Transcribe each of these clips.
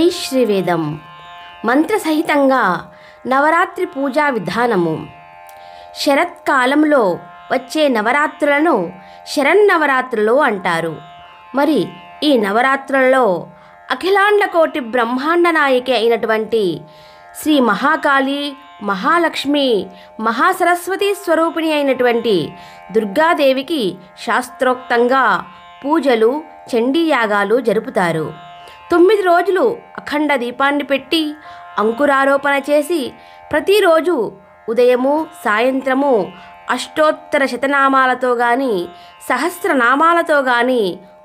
జై శ్రీవేదం మంత్రసహితంగా నవరాత్రి పూజా విధానము. శరత్కాలంలో వచ్చే నవరాత్రులను శరన్నవరాత్రులు అంటారు. మరి ఈ నవరాత్రులలో అఖిలాండ కోటి బ్రహ్మాండ నాయకి అయినటువంటి శ్రీ మహాకాళి, మహాలక్ష్మి, మహాసరస్వతి స్వరూపిణి అయినటువంటి దుర్గాదేవికి శాస్త్రోక్తంగా పూజలు, చండీయాగాలు జరుపుతారు. 9 రోజులు అఖండ దీపాన్ని పెట్టి అంకురారోపణ చేసి ప్రతిరోజు ఉదయము, సాయంత్రము అష్టోత్తర శతనామాలతో గాని, సహస్రనామాలతో గాని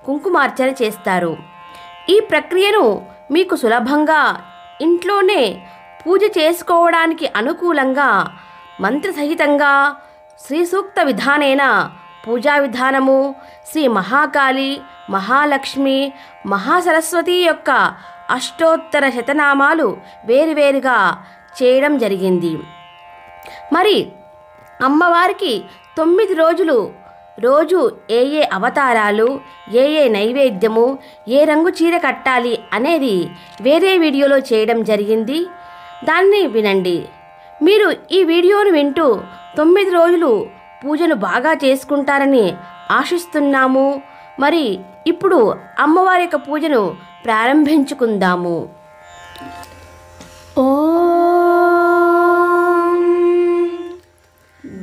కుంకుమార్చన చేస్తారు. ఈ ప్రక్రియను మీకు సులభంగా ఇంట్లోనే పూజ చేసుకోవడానికి అనుకూలంగా మంత్రసహితంగా శ్రీ సూక్త విధానేన పూజా విధానము, శ్రీ మహాకాళి, మహాలక్ష్మి, మహాసరస్వతి యొక్క అష్టోత్తర శతనామాలు వేరువేరుగా చేయడం జరిగింది. మరి అమ్మవారికి 9 రోజులు రోజు ఏ అవతారాలు, ఏ నైవేద్యము, ఏ రంగు చీర కట్టాలి అనేది వేరే వీడియోలో చేయడం జరిగింది. దాన్ని వినండి. మీరు ఈ వీడియోను వింటూ 9 రోజులు పూజను బాగా చేసుకుంటారని ఆశిస్తున్నాము. మరి ఇప్పుడు అమ్మవారి యొక్క పూజను ప్రారంభించుకుందాము. ఓం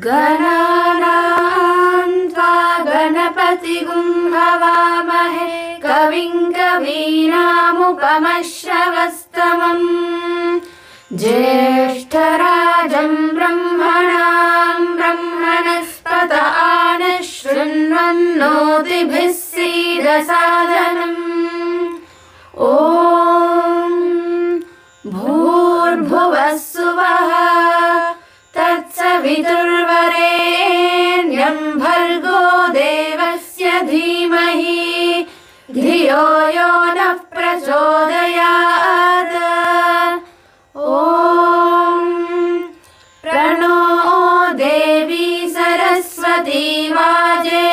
గణానాం త్వా గణపతిగుం హవామహే కవిం కవీనాముపమశ్రవస్తమం జ్యేష్ఠరాజం బ్రహ్మణాం బ్రహ్మణస్పత ఆనశృణ్వన్నోతిభిः सीदसादनम् ఓం భూర్భువః స్సువః తత్సవితుర్వరేణ్యం భర్గో దేవస్య ధీమహి ధియో యో నః ప్రచోదయాత్. ఓం ప్రణో దేవీ సరస్వతీ వాజేభిర్వాజినీవతి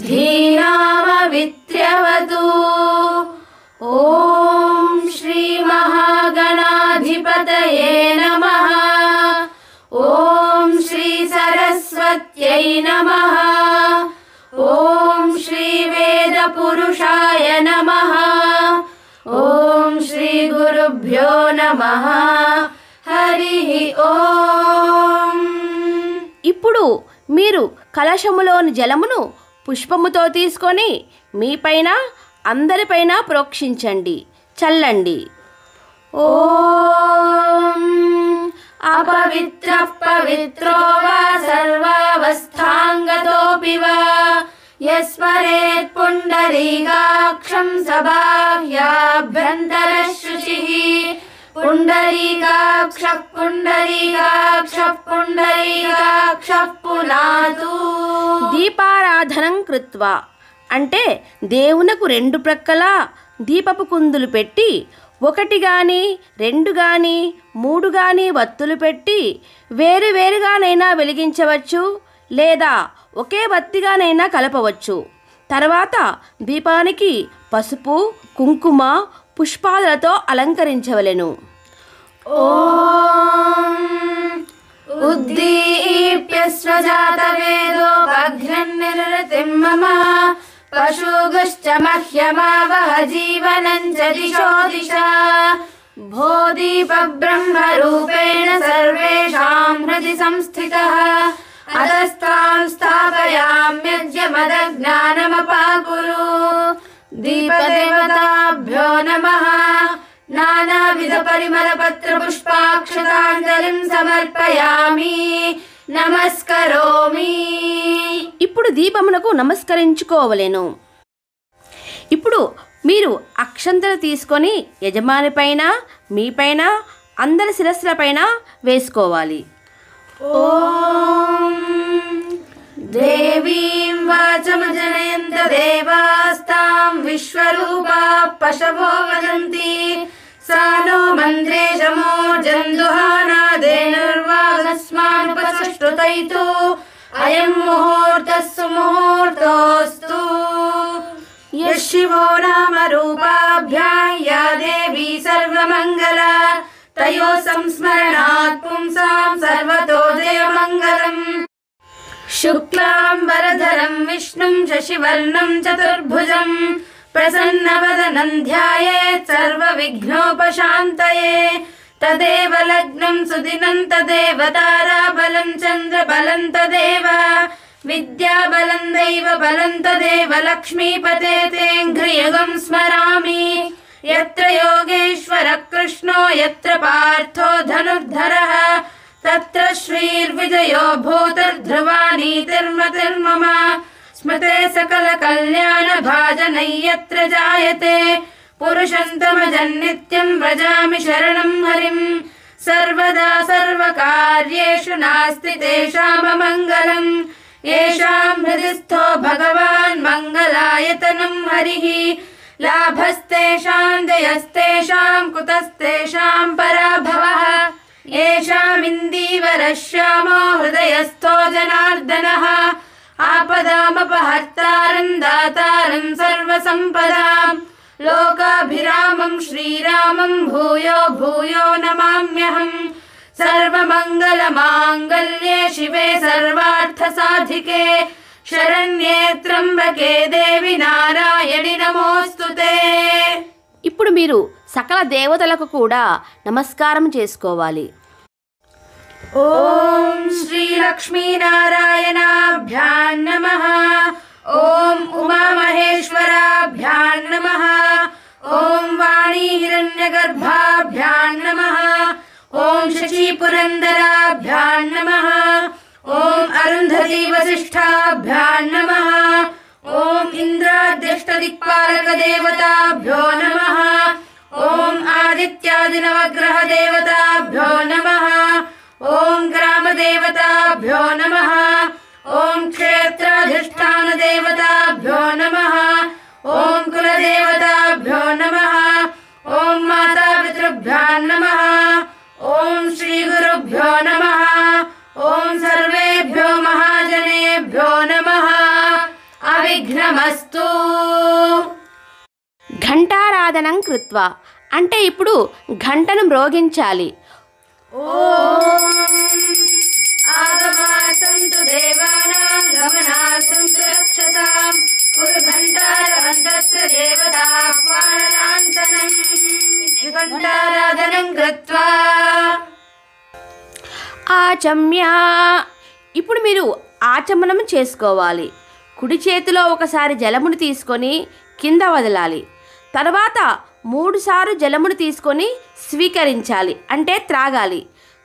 ధీనామవిత్ర్యవతు. ఓం శ్రీ మహాగణాధిపతయే నమః. ఓం శ్రీ సరస్వత్యై నమః. ఓం శ్రీ వేద పురుషాయ నమః. ఓం శ్రీ గురుభ్యో నమః. హరి ఓం. ఇప్పుడు మీరు కలశములోని జలమును పుష్పముతో తీసుకొని మీపైన, అందరిపైన ప్రోక్షించండి, చల్లండి. ఓం అపవిత్రః పవిత్రో వా సర్వావస్థాంగతోపి వా యస్మరేత్ పుండరీకాక్షం సబాహ్యాభ్యంతరః శుచిః. పుండరీకాక్షః పుండరీకాక్షః పుండరీకాక్షః పునాతు. దీపారాధనం కృత్వా అంటే దేవునకు 2 ప్రక్కల దీపపు కుందులు పెట్టి 1 గాని 2 గాని 3 గాని వత్తులు పెట్టి వేరువేరుగానైనా వెలిగించవచ్చు, లేదా ఒకే బత్తిగానైనా కలపవచ్చు. తర్వాత దీపానికి పసుపు, కుంకుమ, పుష్పాలతో అలంకరించవలెను. ఓం ఉద్దీప్య స్వజాతవేదోపఘ్నన్నిరతిం మమ పశుగుశ్చ మహ్యమావహ జీవనం చ దిశో దిశా. భో దీప బ్రహ్మరూపేణ సర్వేషాం హృది సంస్థితః అతస్తాం స్థాపయామ్యజ్ఞానమపాకురు. దీపదేవతాభ్యో నమః. నానావిధ పరిమళ పత్ర పుష్పాక్షతాంజలిం సమర్పయామి, నమస్కరోమి. ఇప్పుడు దీపమునకు నమస్కరించుకోవలెను. ఇప్పుడు మీరు అక్షంతలు తీసుకొని యజమాని పైన, మీపైన, అందరి శిరస్సులపైన వేసుకోవాలి. ఓం దేవీం వాచమజనయంత దేవాస్తాం విశ్వరూపా పశవో వదంతి సా నో మంత్రేశమో జందుహానాదేనుర్వాగస్మానుపసృష్టైతు అయం ముహూర్తస్సు ముహూర్తోస్తు. యః शिवो नाम रूपाभ्यां या देवी सर्वमङ्गला तयोः संस्मरणात् पुंसां सर्वतो जयमङ्गलम् शुक्लाम्बरधरं विष्णुं शशिवर्णं चतुर्भुजं प्रसन्नवदनं ध्यायेत् सर्वविघ्नोपशान्तये तदेव लग्नं सुदिनं तदेव ताराबलं चन्द्रबलं तदेव विद्याबलं दैवबलं तदेव लक्ष्मीपते तेऽङ्घ्रियुगं स्मरामि यत्र योगेश्वरः कृष्णो यत्र पार्थो धनुर्धरः तत्र श्रीर्विजयो भूतिर्ध्रुवा नीतिर्मतिर्मम स्मृते सकलकल्याणभाजनै यत्र जायते पुरुषन्तमजन्नित्यं व्रजामि शरणं हरिं सर्वदा सर्वकार्येषु नास्ति तेषाममङ्गलम् येषां हृदि स्थो भगवान् मङ्गलायतनं हरिः लाभस्तेषां जयस्तेषां कुतस्तेषां पराभवः येषामिन्दीवरः श्यामो हृदयस्थो जनार्दनः आपदामपहर्तारं दातारं सर्वसम्पदां लोकाभिरामं श्रीरामं भूयो भूयो नमाम्यहम् सर्वमङ्गलमाङ्गल्ये शिवे सर्वार्थसाधिके शरण्ये त्र्यम्बके देवी नारायणि नमोस्तुते। ఇప్పుడు మీరు సకల దేవతలకు కూడా నమస్కారం చేసుకోవాలి. ఓం శ్రీ లక్ష్మీ నారాయణాభ్యాం నమః. ఓం ఉమామహేశ్వరాభ్యాం నమః. ఓం వాణీ హిరణ్యగర్భాభ్యాం నమః. ఓం శశీపురందరాభ్యాం నమః. ఓం అరుంధతీ వసిష్ఠాభ్యాం నమః. ఓం ఇంద్రాద్యష్టదిక్పాలకదేవతాభ్యో నమః. ఓం ఆదిత్యాదినవగ్రహదేవతాభ్యో నమః. ఓం గ్రామదేవతాభ్యో నమః. ఓం క్షేత్రాధిష్టానదేవతాభ్యో నమః. ఓం కులదేవతాభ్యో నమః. ఓం మాతాపితృభ్యాం నమః. ఓం శ్రీగురుభ్యో నమః. ఓం సర్వేభ్యో మహాజనేభ్యో నమః. అవిఘ్నమస్తు. ఘంటారాధనం కృత్వా అంటే ఇప్పుడు ఘంటను మ్రోగించాలి. ఓం ఆగమాసంతు దేవానాం గమనాసంతు రక్షసాం కురు ఘంటారవంతత్ర దేవతాహ్వానలాంఛనం ఘంటారాధనం కృత్వా. ఆచమ్య ఇప్పుడు మీరు ఆచమనం చేసుకోవాలి. కుడి చేతిలో ఒకసారి జలమును తీసుకొని కింద వదలాలి. తర్వాత 3 సార్లు జలమును తీసుకొని స్వీకరించాలి అంటే త్రాగాలి.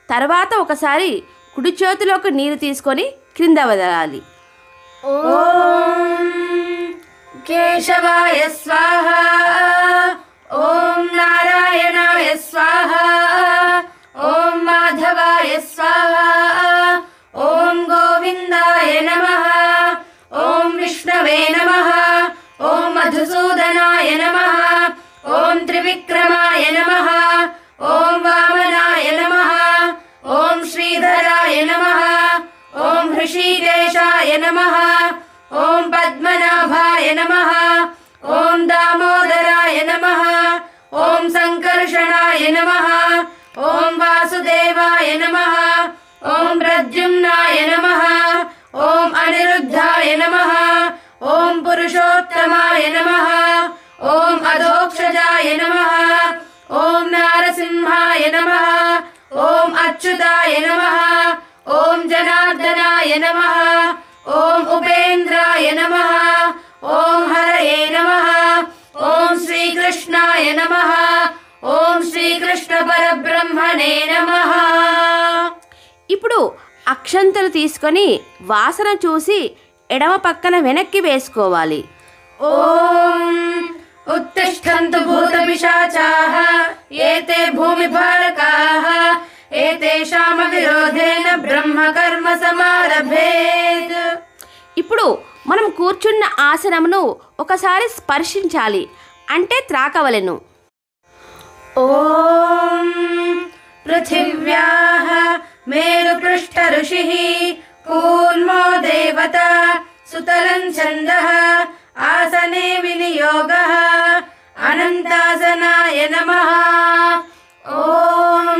తర్వాత ఒకసారి కుడి చేతిలోకి నీరు తీసుకొని క్రింద వదలాలి. ఓం కేశవాయ స్వాహ. ఓం నారాయణాయ స్వాహ. ఓం మాధవాయ స్వాహ. ఓం గోవిందాయ నమః. ఓం విష్ణవే నమః. ఓం మధుసూదనాయ నమః. ఓం త్రివిక్రమాయ నమః. ఓం వామనాయ నమః. ఓం శ్రీధరాయ నమః. ఓం హృషీకేశాయ నమః. ఓం పద్మనాభాయ నమః. ఓం దామోదరాయ నమః. ఓం సంకర్షణాయ నమః. ఓం వాసుదేవాయ నమః. ఓం ప్రద్యుమ్నాయ నమః. ఓం అనిరుద్ధాయ నమః. ఓం పురుషోత్తమాయ నమః. ఓం అధోక్షజాయ నమః. ఓం నారసింహాయ నమః. ఓం అచ్యుతాయ నమః. ఓం జనార్దనాయ నమః. ఓం ఉపేంద్రాయ నమః. ఓం హరయే నమః. ఓం శ్రీకృష్ణాయ నమః. ఓం శ్రీకృష్ణ పరబ్రహ్మణే నమః. ఇప్పుడు అక్షంతలు తీసుకొని వాసన చూసి ఎడమ పక్కన వెనక్కి వేసుకోవాలి. ఓం ఉత్తిష్టంతు భూతపిశాచాః ఏతే భూమిభారకాః ఏతేషామ విరోధేన బ్రహ్మకర్మ సమారభేత్. ఇప్పుడు మనం కూర్చున్న ఆసనమును ఒకసారి స్పర్శించాలి అంటే త్రాకవలెను. ఓం పృథివ్యాః మేరుపృష్ఠ ఋషిః కూర్మో దేవత సుతలం ఛందః आसने विनियोगः अनन्तासनाय नमः। ॐ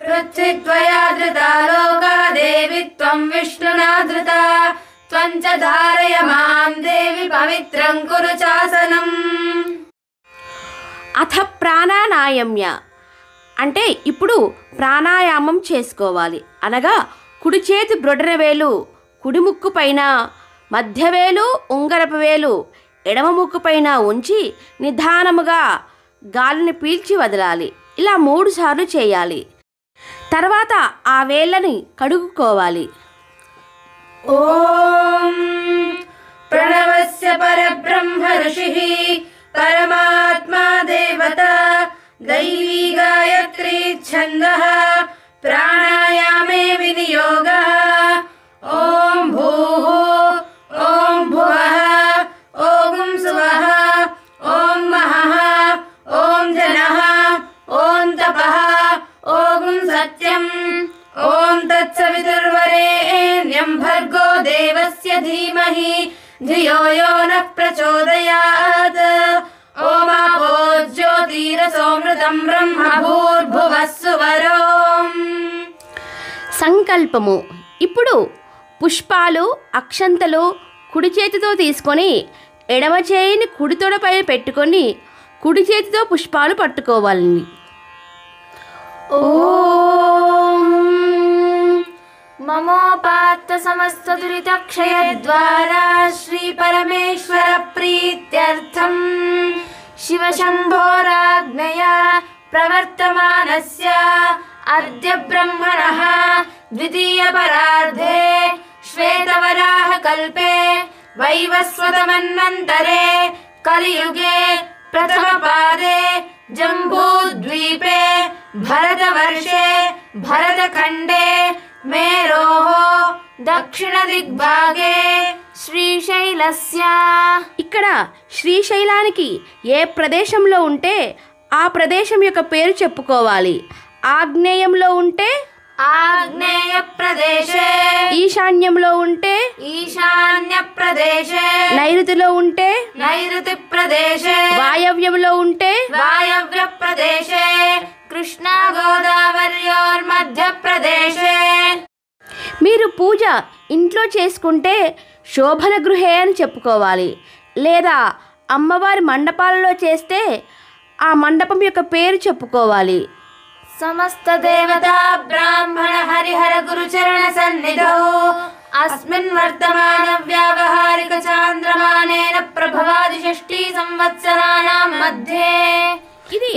पृथ्वीत्वया धृता लोका देवी त्वं विष्णुना धृता त्वं च धारय मां देवी पवित्रं कुरु चासनम्। అథ ప్రాణాయామ్య అంటే ఇప్పుడు ప్రాణాయామం చేసుకోవాలి. అనగా కుడి చేతి బ్రొటన వేలు కుడి ముక్కు పైన, మధ్యవేలు ఉంగరపు వేలు ఎడమ ముక్కు పైన ఉంచి నిదానముగా గాలిని పీల్చి వదలాలి. ఇలా 3 సార్లు చేయాలి. తర్వాత ఆ వేళ్ళని కడుక్కోవాలి. ఓం ప్రణవస్య పరబ్రహ్మ ఋషిః పరమాత్మా దేవత దైవీ గాయత్రీ ఛందః ప్రాణాయామే వినియోగః. ఓం భూః ఓం భువః ఓం సువః ఓం మహః ఓం జనః ఓం తపః ఓం సత్యం ఓం తత్సవితుర్వరేణ్యం భర్గో దేవస్య ధీమహి ధియో యో నః ప్రచోదయాత్. ఓమాపో జ్యోతిరసోమృతం బ్రహ్మ భూర్భువస్సువరోం. సంకల్పము. ఇప్పుడు పుష్పాలు అక్షంతలు కుడి చేతితో తీసుకొని ఎడమ చేయిని కుడి తొడపై పెట్టుకొని కుడి చేతితో పుష్పాలు పట్టుకోవాలి. ఓం మమోపాత్త సమస్త దురితక్షయ ద్వారా శ్రీ పరమేశ్వర ప్రీత్యర్థం శివ శంభోరాజ్ఞయా ప్రవర్తమానస్య అద్య బ్రహ్మణః ద్వితీయ పరార్ధే శ్వేతవరాహ కల్పే వైవస్వతమన్వంతరే కలియుగే ప్రథమ పాదే జంబూద్వీపే భరతవర్షే భరతఖండే మేరోః దక్షిణ దిగ్భాగే శ్రీశైలస్య. ఇక్కడ శ్రీశైలానికి ఏ ప్రదేశంలో ఉంటే ఆ ప్రదేశం యొక్క పేరు చెప్పుకోవాలి. ఆగ్నేయంలో ఉంటే ఆగ్నేయ ప్రదేశే, ఈశాన్యంలో ఉంటే ఈశాన్య ప్రదేశే, నైరుతిలో ఉంటే నైరుతి ప్రదేశే, వాయవ్యంలో ఉంటే వాయవ్య ప్రదేశే, కృష్ణా గోదావర్యోర్మధ్య ప్రదేశే. మీరు పూజ ఇంట్లో చేసుకుంటే శోభన గృహే అని చెప్పుకోవాలి. లేదా అమ్మవారి మండపాలలో చేస్తే ఆ మండపం యొక్క పేరు చెప్పుకోవాలి. సమస్త దేవతా బ్రాహ్మణ హరిహర గురుచరణ సన్నిధౌ అస్మిన్ వర్తమాన వ్యావహారిక చాంద్రమానేన ప్రభవాది షష్ఠీ సంవత్సరాణం మధ్యే.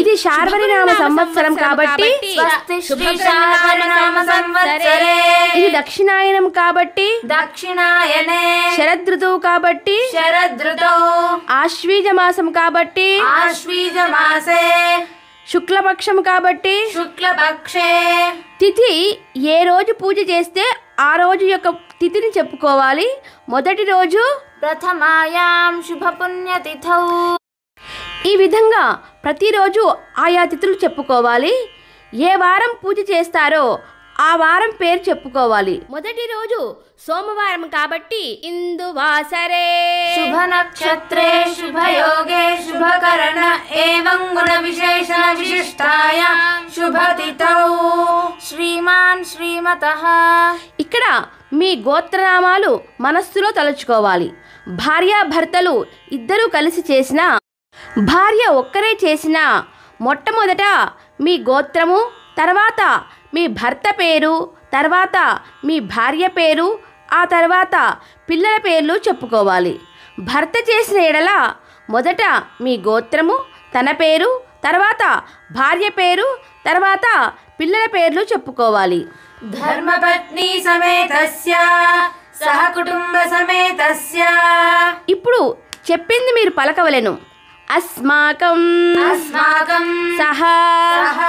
ఇది శార్వరినామ సంవత్సరం కాబట్టి స్వస్తి శ్రీ శార్వరినామ సంవత్సరే. ఇది దక్షిణాయనం కాబట్టి దక్షిణాయనే. శరదృతువు కాబట్టి శరదృతౌ. ఆశ్వీజ మాసం కాబట్టి ఆశ్వీజ మాసే. శుక్లపక్షం కాబట్టి శుక్లపక్షే. తిథి ఏ రోజు పూజ చేస్తే ఆ రోజు యొక్క తిథిని చెప్పుకోవాలి. మొదటి రోజు ప్రథమాయాం శుభ పుణ్యతిథౌ. ఈ విధంగా ప్రతిరోజు ఆయా తిథులు చెప్పుకోవాలి. ఏ వారం పూజ చేస్తారో ఆ వారం పేరు చెప్పుకోవాలి. మొదటి రోజు సోమవారం కాబట్టి ఇందువాసరే. శుభ నక్షత్రే శుభయోగే శుభకరణ ఏవం గుణ విశేషణ విశిష్టాయ శుభతిథౌ శ్రీమాన్ శ్రీమతః. ఇక్కడ మీ గోత్రనామాలు మనస్సులో తలుచుకోవాలి. భార్యాభర్తలు ఇద్దరూ కలిసి చేసిన, భార్య ఒక్కరే చేసిన మొట్టమొదట మీ గోత్రము, తర్వాత మీ భర్త పేరు, తర్వాత మీ భార్య పేరు, ఆ తర్వాత పిల్లల పేర్లు చెప్పుకోవాలి. భర్త చేసిన ఎడల మొదట మీ గోత్రము, తన పేరు, తర్వాత భార్య పేరు, తర్వాత పిల్లల పేర్లు చెప్పుకోవాలి. ధర్మపత్ని సమేతస్య సహ కుటుంబ సమేతస్య. ఇప్పుడు చెప్పింది మీరు పలకవలెను. అస్మాకం అస్మాకం సహ సహ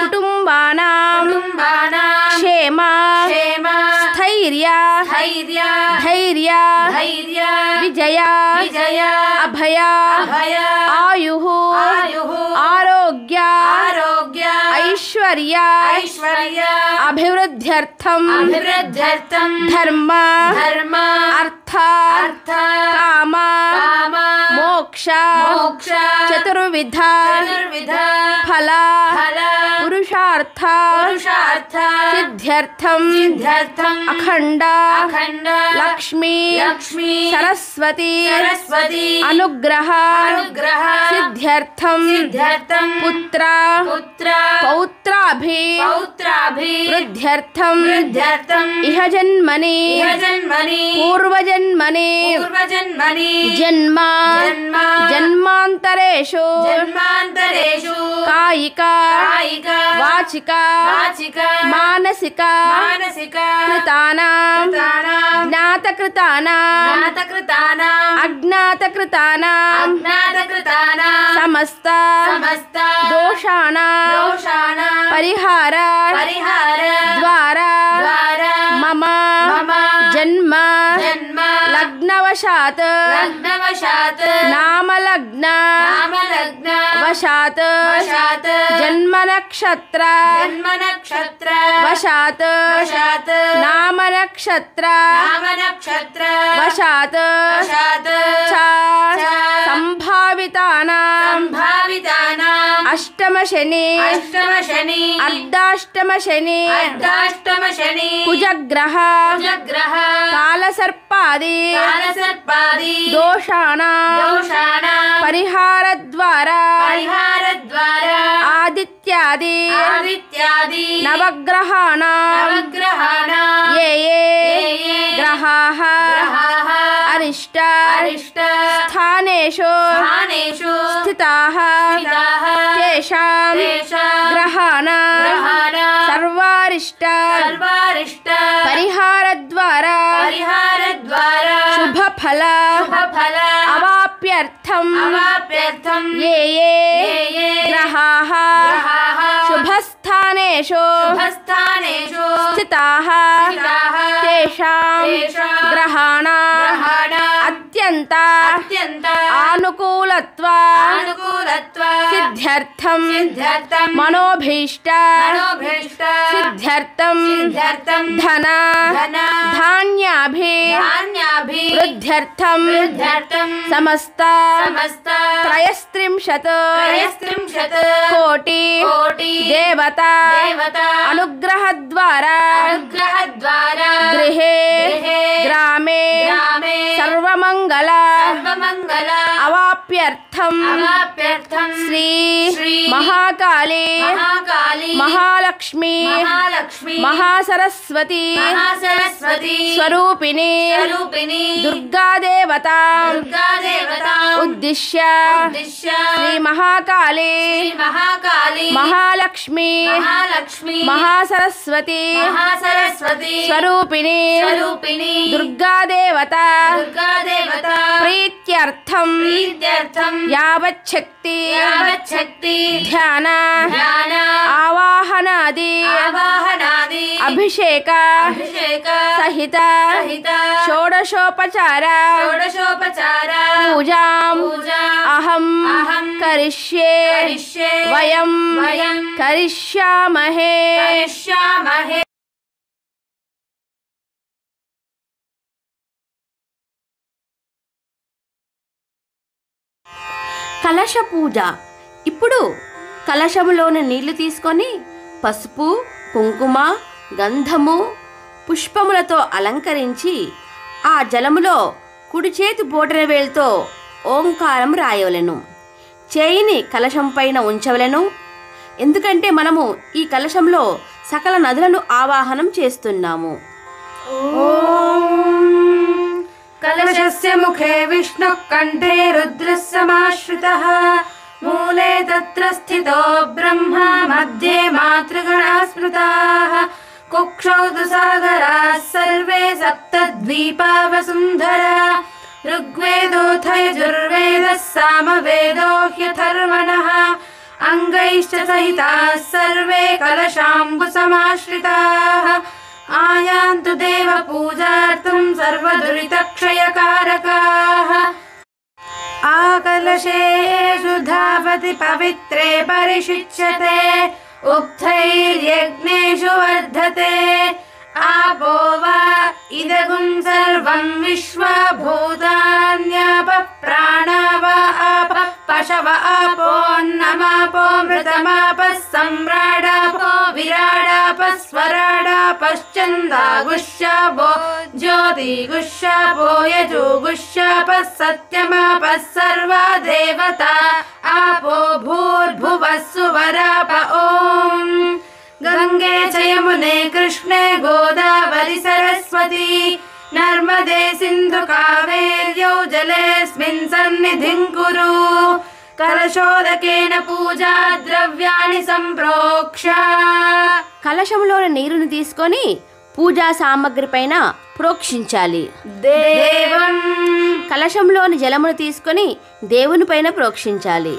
కుటుంబానాం కుటుంబానాం క్షేమ క్షేమ స్థైర్య ధైర్య ధైర్య ధైర్య విజయ విజయ అభయ అభయ ఆయుః ఆయుః ఆరోగ్య ఆరోగ్య ఐశ్వర్య ఐశ్వర్య అభివృద్ధ్యర్థం అభివృద్ధ్యర్థం ధర్మ ధర్మ అర్థ అర్థ కామ కామ మోక్ష మోక్ష చతుర్విధ చతుర్విధ ఫల ఫల పురుషార్థ పురుషార్థ సిద్ధ్యర్థం సిద్ధ్యర్థం అఖండ అఖండ లక్ష్మీ లక్ష్మీ సరస్వతి సరస్వతి అనుగ్రహ అనుగ్రహ సిద్ధ్యర్థం సిద్ధ్యర్థం పుత్ర పుత్ర పౌత్రాభి పౌత్రాభి వృద్ధ్యర్థం వృద్ధ్యర్థం ఇహ జన్మని ఇహ జన్మని పూర్వజన్మని పూర్వజన్మని జన్మ జన్మ జన్మాంతరేషు జన్మాంతరేషు కాయిక కాయిక వాచిక వాచిక మానసిక మానసిక కృతానాం కృతానాం జ్ఞాతకృతానాం జ్ఞాతకృతానాం అజ్ఞాతకృతానాం అజ్ఞాతకృతానాం సమస్త సమస్త దోషానాం దోషానాం పరిహార పరిహార ద్వారా ద్వారా మమ మమ జన్మ జన్మ లగ్నవశాత్ లగ్నవశాత్ నామలగ్న నామలగ్న వశాత్ వశాత్ జన్మ నక్షత్ర జన్మ నక్షత్ర వశాత్ వశాత్ నామ నక్షత్ర నామ నక్షత్ర వశాత్ వశాత్ చ చ సంభావితానాం సంభావితానాం అష్టమ శని అష్టమ శని అర్ధాష్టమ శని అర్ధాష్టమ శని కుజగ్రహ కుజగ్రహ కాలసర్పాది కాలసర్పాది దోషానాం దోషానాం పరిహార ద్వారా పరిహార ద్వారా ఆదిత్యాది ఆదిత్యాది నవగ్రహాణాం నవగ్రహాణాం ఏ ఏ ఏ గ్రహాః గ్రహాః అరిష్ట అరిష్ట స్థానేషు స్థానేషు స్థితాః స్థితాః తేషాం తేషాం గ్రహాణాం గ్రహాణాం సర్వారిష్ట సర్వారిష్ట పరిహార ద్వారా పరిహార ద్వారా శుభఫల శుభఫల అవాప్యర్థం అవాప్యర్థం ఏ ఏ ఏ గ్రహాః గ్రహాః శుభస్థానేషు శుభస్థానేషు స్థితాః స్థితాః తేషాం తేషాం గ్రహాణాం గ్రహాణాం అత్యంత అత్యంత ఆనుకూలత్వ అనుకూలత్వ సిద్ధ్యర్థం సిద్ధ్యర్థం మనోభీష్ట మనోభీష్ట సిద్ధ్యర్థం సిద్ధ్యర్థం ధన ధన ధాన్యాభి ధాన్యాభి వృద్ధ్యర్థం వృద్ధ్యర్థం సమస్త సమస్త త్రయస్త్రింశత్ త్రయస్త్రింశత్ కోటి కోటి దేవత దేవత అనుగ్రహ ద్వారా అనుగ్రహ ద్వారా గృహే గృహే గ్రామే గ్రామే సర్వమంగళ సర్వమంగళ అవాప్యర్థం అవాప్యర్థం శ్రీ శ్రీ మహాకాళి మహాకాళి మహాలక్ష్మి మహాలక్ష్మి మహాసరస్వతి మహాసరస్వతి స్వరూపిణి స్వరూపిణి దుర్గాదేవత దుర్గాదేవత ఉద్దిశ్య ఉద్దిశ్య శ్రీ మహాకాళి శ్రీ మహాకాళి మహాలక్ష్మి మహాలక్ష్మి మహాసరస్వతి మహాసరస్వతి స్వరూపిణి స్వరూపిణి దుర్గాదేవత దుర్గాదేవత ప్రీత్యర్థం ప్రీత్యర్థం యావచ్చక్తి యావచ్చక్తి ధ్యాన జ్ఞాన ఆవాహనాది ఆవాహనాది అభిషేక అభిషేక సహిత సహిత షోడశోపచార షోడశోపచార పూజాం పూజా అహం అహం కరిష్యే కరిష్యే వయం వయం కరిష్యామహే కరిష్యామహే. కలశ పూజ. ఇప్పుడు కలశములోని నీళ్లు తీసుకొని పసుపు కుంకుమ గంధము పుష్పములతో అలంకరించి ఆ జలములో కుడి చేతి బోటనవేలుతో ఓంకారం రాయవలెను. చేయిని కలశం పైన ఉంచవలెను. ఎందుకంటే మనము ఈ కలశంలో సకల నదులను ఆవాహనం చేస్తున్నాము. కలశస్య ముఖే విష్ణుః కంఠే రుద్రः సమాశ్రితః మూలే తత్ర స్థితో బ్రహ్మ మధ్యే మాతృగణాः స్మృతాः కుక్షౌ తు సాగరాः సర్వే సప్తద్వీపా వసుంధరా ఋగ్వేదోऽథ యజుర్వేదः సామవేదో హ్యథర్వణः అంగైశ్చ సహితాः సర్వే కలశాంబుసమాశ్రితాः ఆయాంతు దేవ పూజార్థం సర్వదురితక్షయకారకాః ఆకలశేషు ధావతి పవిత్రే పరిషిచ్యతే ఉక్తైర్యజ్ఞేషు వర్ధతే ఆపో వా ఇదగుం సర్వం విశ్వభూతాన్యాప ప్రాణా వా सम्राडापो विराडापस्वराडापश्चन्दागुष्यापो ज्योतिगुष्यापो यजुगुष्यापः सत्यमापः सर्वा देवता आपो भूर्भुवः सुवराप ॐ गंगे च यमुने कृष्णे गोदावरि सरस्वती नर्मदे सिन्धु कावेर्यौ जलेऽस्मिन् सन्निधिं कुरु कलशोदकेन पूजा द्रव्याणि संप्रोक्ष కలశంలోని నీరుని తీసుకొని పూజా సామగ్రి పైన ప్రోక్షించాలి. దేవం కలశంలోని జలమును తీసుకొని దేవుని పైన ప్రోక్షించాలి.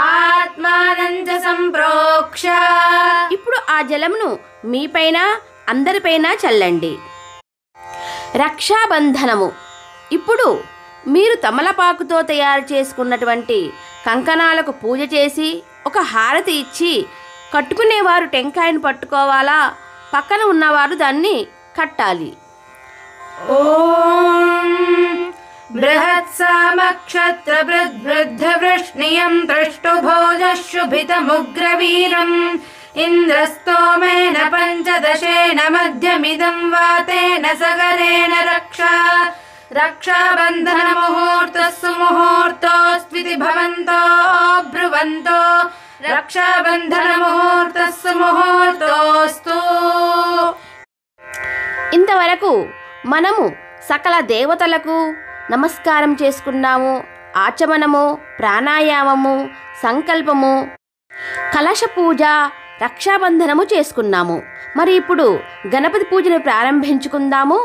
ఆత్మానంచ సంప్రోక్ష ఇప్పుడు ఆ జలమును మీపైన అందరిపైన చల్లండి. రక్షాబంధనము. ఇప్పుడు మీరు తమలపాకుతో తయారు చేసుకున్నటువంటి కంకణాలకు పూజ చేసి ఒక హారతి ఇచ్చి కట్టుకునేవారు టెంకాయను పట్టుకోవాలా, పక్కన ఉన్నవారు దాన్ని కట్టాలి. ఓం బృహత్సామక్షత్ర వృద్ధవృష్ణియం దృష్టుభోజశుభితముగ్రవీరం ఇంద్రస్తోమేన పంచదశేన మధ్యమిదం వాతేన సగరేణ రక్షాబంధన ముహూర్తస్సు ముహూర్తోస్త్వితి భవంతో బ్రువంతో రక్షాబంధన ముహూర్తస్సు ముహూర్తోస్తు. ఇంతవరకు మనము సకల దేవతలకు నమస్కారం చేసుకున్నాము. ఆచమనము, ప్రాణాయామము, సంకల్పము, కలశ పూజ, రక్షాబంధనము చేసుకున్నాము. మరి ఇప్పుడు గణపతి పూజను ప్రారంభించుకుందాము.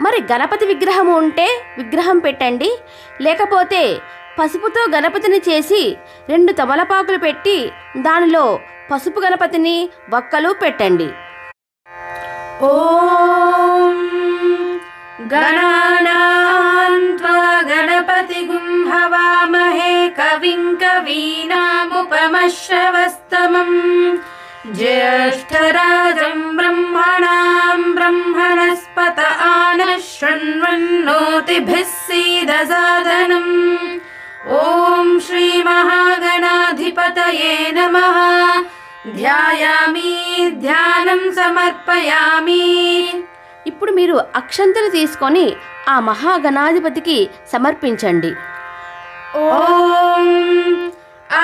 మరి గణపతి విగ్రహము ఉంటే విగ్రహం పెట్టండి, లేకపోతే పసుపుతో గణపతిని చేసి 2 తమలపాకులు పెట్టి దానిలో పసుపు గణపతిని వక్కలు పెట్టండి. ఓం గణానాం త్వా గణపతిగుం హవామహే కవిం కవీనాముపమశ్రవస్తమం జ్యేష్ఠరాజం బ్రహ్మణాం బ్రహ్మణస్పత ఆనః శృణ్వన్నోతిభిः సీదసాదనం. ఓం శ్రీ మహాగణాధిపతయే నమః. ధ్యాయామి ధ్యానం సమర్పయామి. ఇప్పుడు మీరు అక్షంతలు తీసుకొని ఆ మహాగణాధిపతికి సమర్పించండి. ఓం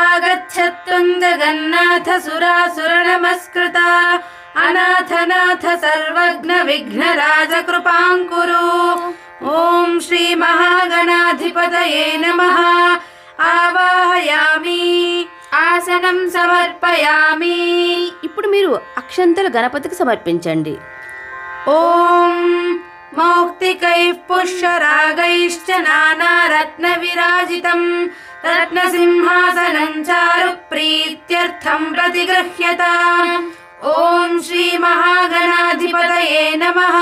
ఆగచ్చత్వం జగన్నాథ సురాసుర నమస్కృత అనాథనాథ సర్వజ్ఞ విఘ్నరాజ కృపాంకురు. ఓం శ్రీ మహాగణాధిపతయే నమః. ఆవాహయామి ఆసనం సమర్పయామి. ఇప్పుడు మీరు అక్షంతలు గణపతికి సమర్పించండి. ఓం మౌక్తికైః పుష్యరాగైశ్చ నానారత్న విరాజితం రత్నసింహాసనం చారు ప్రీత్యర్థం ప్రతిగృహ్యతాం. ఓం శ్రీ మహాగణాధిపతయే నమః.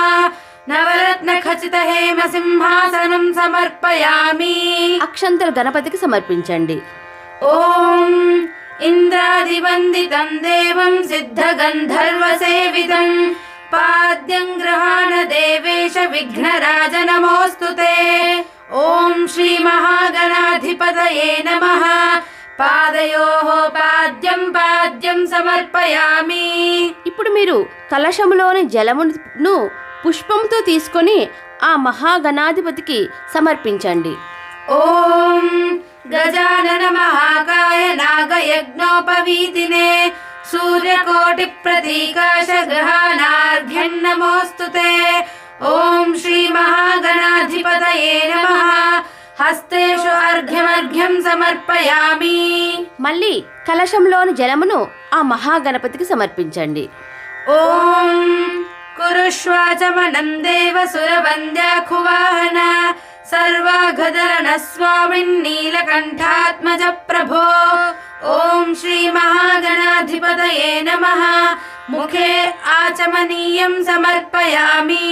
నవరత్న ఖచిత హేమ సింహాసనం సమర్పయామి. అక్షంతలు గణపతికి సమర్పించండి. ఓం ఇంద్రాదివందితం దేవం సిద్ధగంధర్వ సేవితం పాద్యం గృహాణ దేవేశ విఘ్నరాజ నమోస్తుతే. ఓం శ్రీ మహాగణాధిపతయే నమః. పాదయోః పాద్యం సమర్పయామి. ఇప్పుడు మీరు కలశములోని జలమును పుష్పంతో తీసుకొని ఆ మహాగణాధిపతికి సమర్పించండి. ఓం గజానన మహాకాయ నాగయజ్ఞోపవీతినే సూర్యకోటి ప్రతీకాశ గ్రహాణార్ఘ్యం నమోస్తుతే. ఓం శ్రీ మహాగణాధిపతయే నమః. హస్తేషు అర్ఘ్యమర్ఘ్యం సమర్పయామి. మళ్ళీ కలశంలోని జలమును ఆ మహాగణపతికి సమర్పించండి. ఓం కురుష్వాచమనం దేవ సురవంద్యాఖువాహన సర్వాఘధరణ స్వామిన్ నీలకంఠాత్మజ ప్రభో. ఓం శ్రీ మహాగణాధిపతయే నమః. ముఖే ఆచమనీయం సమర్పయామి.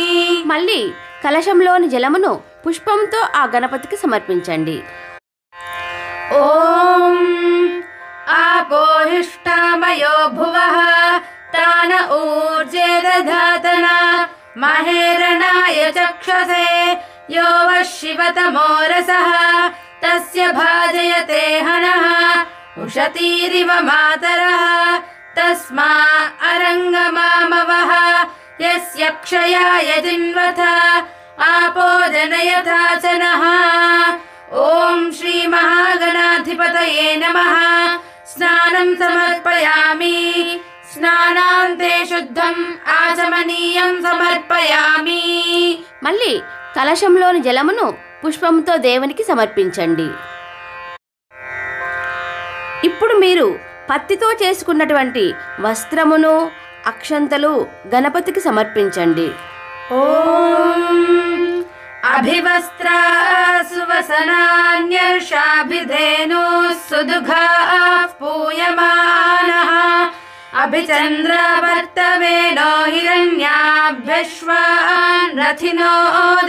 మళ్ళీ కలశంలోని జలమును పుష్పంతో ఆ గణపతికి సమర్పించండి. ఓం ఆపోహిష్టామయో భువః తాన ఊర్జే దధాతన మహేరణాయ చక్షసే యో వః శివతమో రసః తస్య భాజయతే హనః ఉషతీరివ మాతరః तस्मा अरङ्गमामवः यस्य क्षयाय जिन्वथ आपो जनयथा च नः। ॐ श्रीमहागणाधिपतये नमः। स्नानं समर्पयामि। స్నానాంతే శుద్ధం ఆచమనీయం సమర్పయామి. మళ్ళీ కలశంలోని జలమును పుష్పంతో దేవునికి సమర్పించండి. ఇప్పుడు మీరు పత్తితో చేసుకున్నటువంటి వస్త్రమును అక్షంతలు గణపతికి సమర్పించండి. ఓం అభివస్త్రా సువసనాన్యర్షాభిధేను సుదుఘా పూయమానః అభిచంద్రవర్తవేనో హిరణ్యాభ్యశ్వాన్ రథినో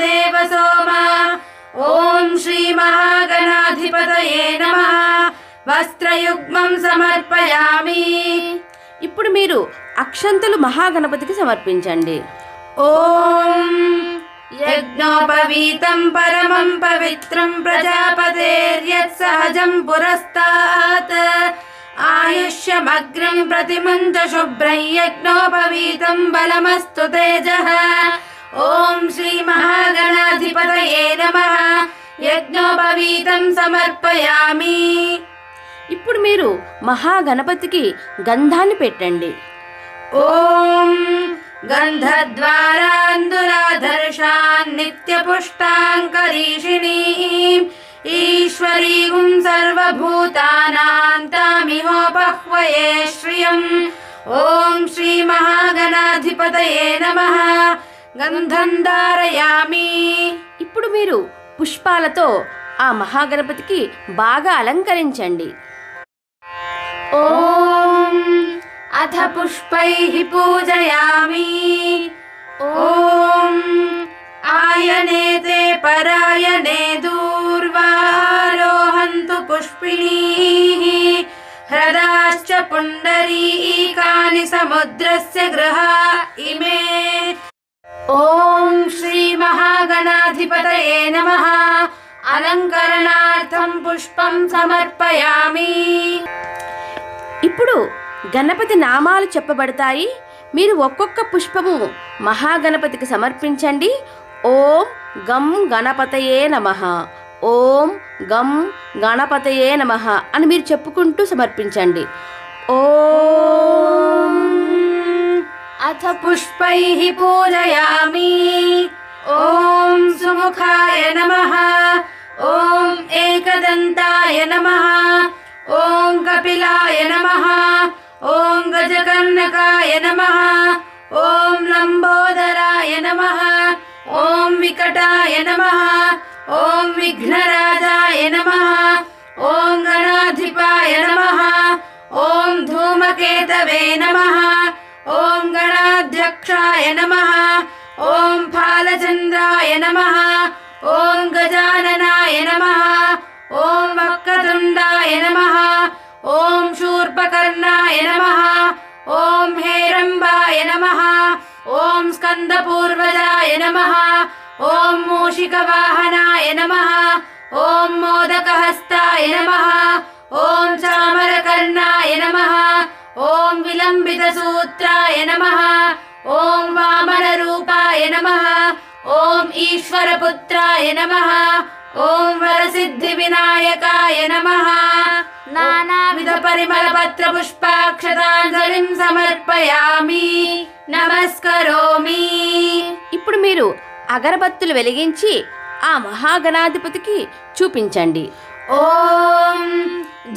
దేవసోమా. ఓం శ్రీ మహాగణాధిపతయే నమః. వస్త్రయుగ్మం సమర్పయామి. ఇప్పుడు మీరు అక్షంతలు మహాగణపతికి సమర్పించండి. ఓం యజ్ఞోపవీతం పరమం పవిత్రం ప్రజాపతేర్యత్ సహజం పురస్తాత్ ఆయుష్యమగ్రం ప్రతిమంచ శుభ్రం యజ్ఞోపవీతం బలమస్తు తేజః. ఓం శ్రీ మహాగణాధిపతయే నమః. యజ్ఞోపవీతం సమర్పయామి. ఇప్పుడు మీరు మహాగణపతికి గంధాన్ని పెట్టండి. ఓం గంధద్వారాందురాధర్షాన్ నిత్యపుష్టాంకరీషిణీం ఈశ్వరీగుం సర్వభూతానాం తామిహోపహ్వయే శ్రియం. ఓం శ్రీ మహాగణాధిపతయే నమః. గంధం ధారయామి. ఇప్పుడు మీరు పుష్పాలతో ఆ మహాగణపతికి బాగా అలంకరించండి. ఓం అథ పుష్పైః పూజయామి. ఓం ఆయనేతే పరాయణే దూర్వారోహంతు పుష్పిణీః హ్రదాశ్చ పుండరీకాని సముద్రస్య గృహా ఇమే. ఓం శ్రీ మహాగణాధిపతయే నమః. అలంకరణార్థం పుష్పం సమర్పయామి. ఇప్పుడు గణపతి నామాలు చెప్పబడతాయి. మీరు ఒక్కొక్క పుష్పము మహాగణపతికి సమర్పించండి. ఓం గం గణపతయే నమః, ఓం గం గణపతయే నమః అని మీరు చెప్పుకుంటూ సమర్పించండి. ఓం అథ పుష్పైః పూజయామి. ఓం సుముఖాయ నమః. ఓం ఏకదంతాయ నమః. ఓం కపిలాయ నమః. ఓం గజకర్ణకాయ నమః. ఓం లంబోదరాయ నమః. ఓం వికటాయ నమః. ఓం విఘ్నరాజాయ నమః. ఓం గణాధిపాయ నమః. ఓం ధూమకేతవే నమః. ఓం గణాధ్యక్షాయ నమః. ఓం ఫాలచంద్రాయ నమః. ఓం గజాననాయ నమః. ఓం వక్రతుండాయ నమః. ఓం శూర్పకర్ణాయ నమః. ఓం హేరంబాయ నమః. ఓం స్కందపూర్వజాయ నమః. ఓం మూషికవాహనాయ నమః. ఓం మోదకహస్తాయ నమః. ఓం చామరకర్ణాయ నమః. ఓం విలంబితసూత్రాయ నమః. ఓం వామనరూపాయ నమః. ఓం ఈశ్వరపుత్రాయ నమః. ఓం వరసిద్ధి వినాయకాయ నమః. నానావిధ పరిమళ పత్ర పుష్పాక్షతాంజలిం సమర్పయామి. నమస్కరోమి. ఇప్పుడు మీరు అగరబత్తులు వెలిగించి ఆ మహాగణాధిపతికి చూపించండి. ఓం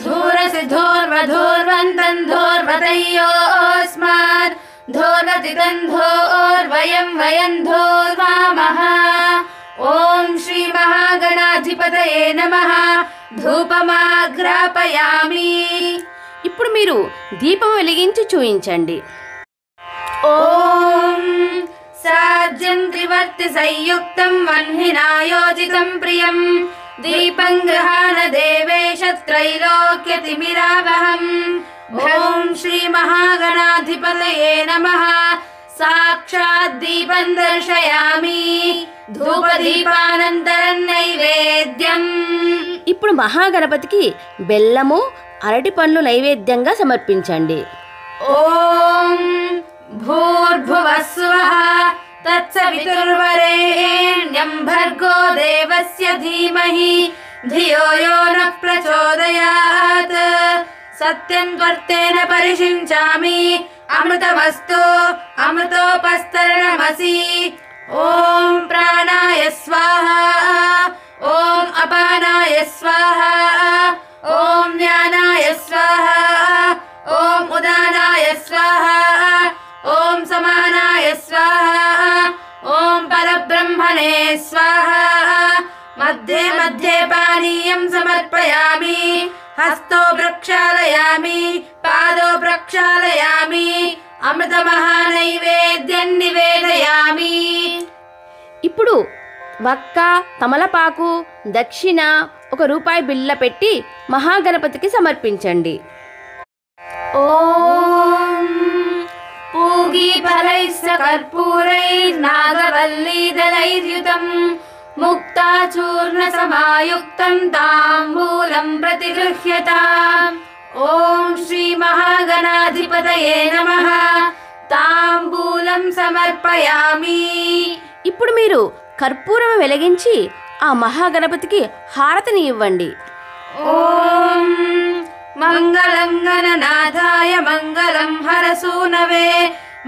ధూరసి ధూర్వధూర్వంతం ధూర్వతయోస్మాత్ ధూర్వతితం ధూర్వయం వయం ధూర్వామః. ఓం శ్రీ మహాగణాధిపతయే నమః. ధూపమాగ్రాపయామి. ఇప్పుడు మీరు దీపం వెలిగించి చూయించండి. ఓం సాజ్యం త్రివర్తి సంయుక్తం వహ్నినాయోజితం ప్రియం దీపం గృహాణ దేవేశ త్రైలోక్యతిమిరావహం. ఓం శ్రీ మహాగణాధిపతయే నమః. సాక్షాత్ దీపం దర్శయామి. ధూపదీపానంతరం నైవేద్యం. ఇప్పుడు మహాగణపతికి బెల్లము అరటి పండ్లు నైవేద్యంగా సమర్పించండి. ॐ भूर्भुवस्सुवः तत्सवितुर्वरेण्यं भर्गो देवस्य धीमहि धियो यो नः प्रचोदयात् सत्यं त्वर्तेन परिषिञ्चामि अमृतमस्तु अमृतोपस्तरणमसि ॐ प्राणाय स्वाहा ॐ अपानाय स्वाहा ॐ व्यानाय स्वाहा ॐ उदानाय स्वाहा ॐ समानाय स्वाहा ॐ परब्रह्मणे स्वाहा मध्ये मध्ये पानीयं समर्पयामि हस्तो प्रक्षालयामि पादो प्रक्षालयामि अमृतमहानैवेद्यं निवेदयामि ఇప్పుడు వక్క తమలపాకు దక్షిణ ₹1 బిళ్ళ పెట్టి మహాగణపతికి సమర్పించండి. ॐ पूगीफलैः कर्पूरैर्नागवल्लीदलैर्युतं मुक्ताचूर्णसमायुक्तं ताम्बूलं प्रतिगृह्यताम् ॐ श्रीमहागणाधिपतये नमः ताम्बूलं समर्पयामि. ఇప్పుడు మీరు కర్పూరం వెలిగించి ఆ మహాగణపతికి హారతిని ఇవ్వండి. ॐ मङ्गलं गणनाथाय मङ्गलं हरसूनवे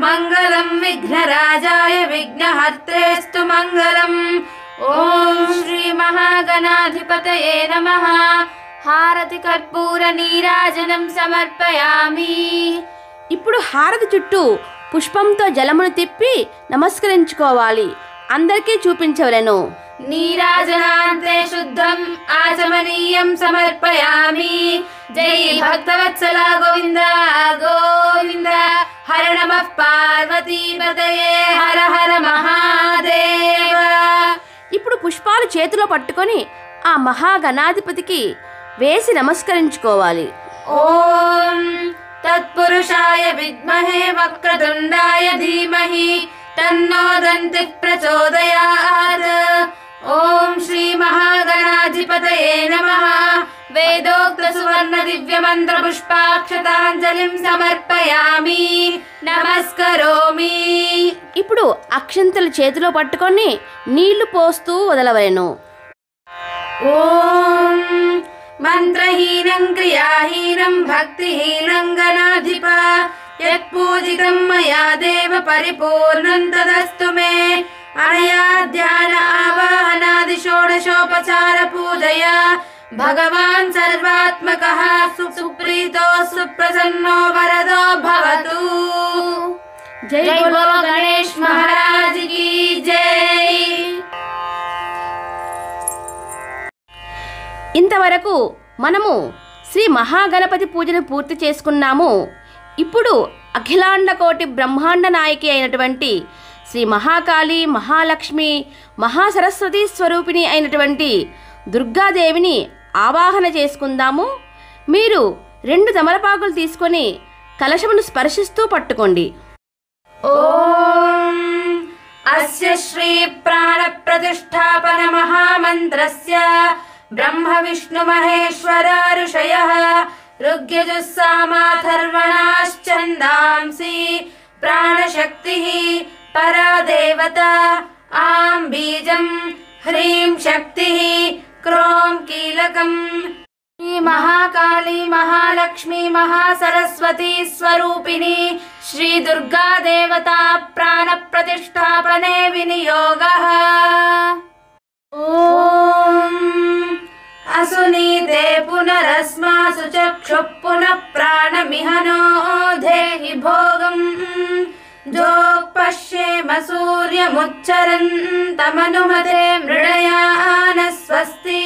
मङ्गलं विघ्नराजाय विघ्नहर्त्रेस्तु मङ्गलम् ॐ श्रीमहागणाधिपतये नमः హారతి కర్పూర నీరాజనం సమర్పయామి. ఇప్పుడు హారతి చుట్టూ పుష్పంతో జలమును తిప్పి నమస్కరించుకోవాలి. అందరికీ చూపించవలెను. నీరాజనాంతే శుద్ధం ఆచమనీయం సమర్పయామి. జై భక్తవత్సల గోవింద గోవింద హర నమః పార్వతీపతయే హర హర మహాదేవ. ఇప్పుడు పుష్పాలు చేతిలో పట్టుకొని ఆ మహాగణాధిపతికి వేసి నమస్కరించుకోవాలి. ఓం తత్పురుషాయ విద్మహే వక్రతుండాయ ధీమహి తన్నో దంతిః ప్రచోదయాత్. ఓం శ్రీ మహాగణాధిపతయే నమః. వేదోక్త సువర్ణ దివ్య మంత్ర పుష్పాక్షతాంజలిం సమర్పయామి నమస్కరోమి. ఇప్పుడు అక్షంతలు చేతిలో పట్టుకొని నీళ్లు పోస్తూ వదలవలెను. ఓం మంత్రహీనం క్రియాహీనం భక్తిహీనం గణాధిప యత్పూజితం మయా దేవ పరిపూర్ణం తదస్తు మే. అనయా ధ్యాన ఆవాహనాది షోడశోపచార పూజయా భగవాన్ సర్వాత్మకః సుప్రీతో సుప్రసన్నో వరదో భవతు. జై బోలో గణేష్ మహారాజ్ కీ జై. ఇంతవరకు మనము శ్రీ మహాగణపతి పూజను పూర్తి చేసుకున్నాము. ఇప్పుడు అఖిలాండ కోటి బ్రహ్మాండ నాయకి అయినటువంటి శ్రీ మహాకాళి, మహాలక్ష్మి, మహాసరస్వతి స్వరూపిణి అయినటువంటి దుర్గాదేవిని ఆవాహన చేసుకుందాము. మీరు 2 తమలపాకులు తీసుకొని కలశమును స్పర్శిస్తూ పట్టుకోండి. ఓం అస్య శ్రీ ప్రాణ ప్రతిష్టాపన మహామంత్రస్య బ్రహ్మ విష్ణు మహేశ్వర ఋషయః ఋగ్యజుస్సామాథర్వణాశ్చందాంసి ప్రాణశక్తిః పరా దేవత ఆం బీజం హ్రీం శక్తిః క్రోం కీలకం. శ్రీ మహాకాళి, మహాలక్ష్మి, మహాసరస్వతి స్వరూపిణి శ్రీ దుర్గా దేవత ప్రాణ ప్రతిష్టాపనే వినియోగః. ఓం అసునీతే పునరస్మాసు చక్షుః పునః ప్రాణమిహనో దేహి భోగం. జోపశ్యేమ సూర్యముచ్చరంతమనుమతే మృడయాన స్వస్తి.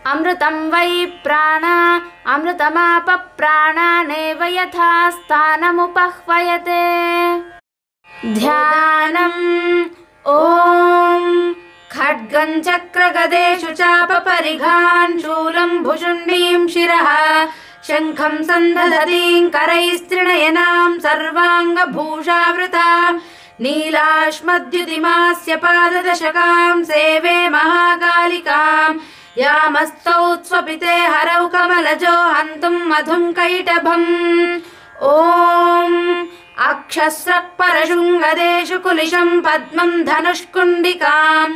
అమృతం వై ప్రాణ అమృతమాప ప్రాణానేవ యథా స్థానముపహ్వయతే. ధ్యానం. ఓం ఖడ్గం చక్రగదేషు చాప పరిఘాన్ శూలం భుషుండీం శిరః శంఖం సందధతీం కరైస్త్రినయనాం సర్వాంగభూషావృతాం నీలాశ్మద్యుతిమాస్య పాదదశకాం సేవే మహాకాళికాం యామస్తౌ స్వపితే హరౌ కమలజో హంతుం మధుం కైటభం. ఓం అక్షస్రక్పరశృంగదేశు కులిశం పద్మం ధనుష్కుండికాం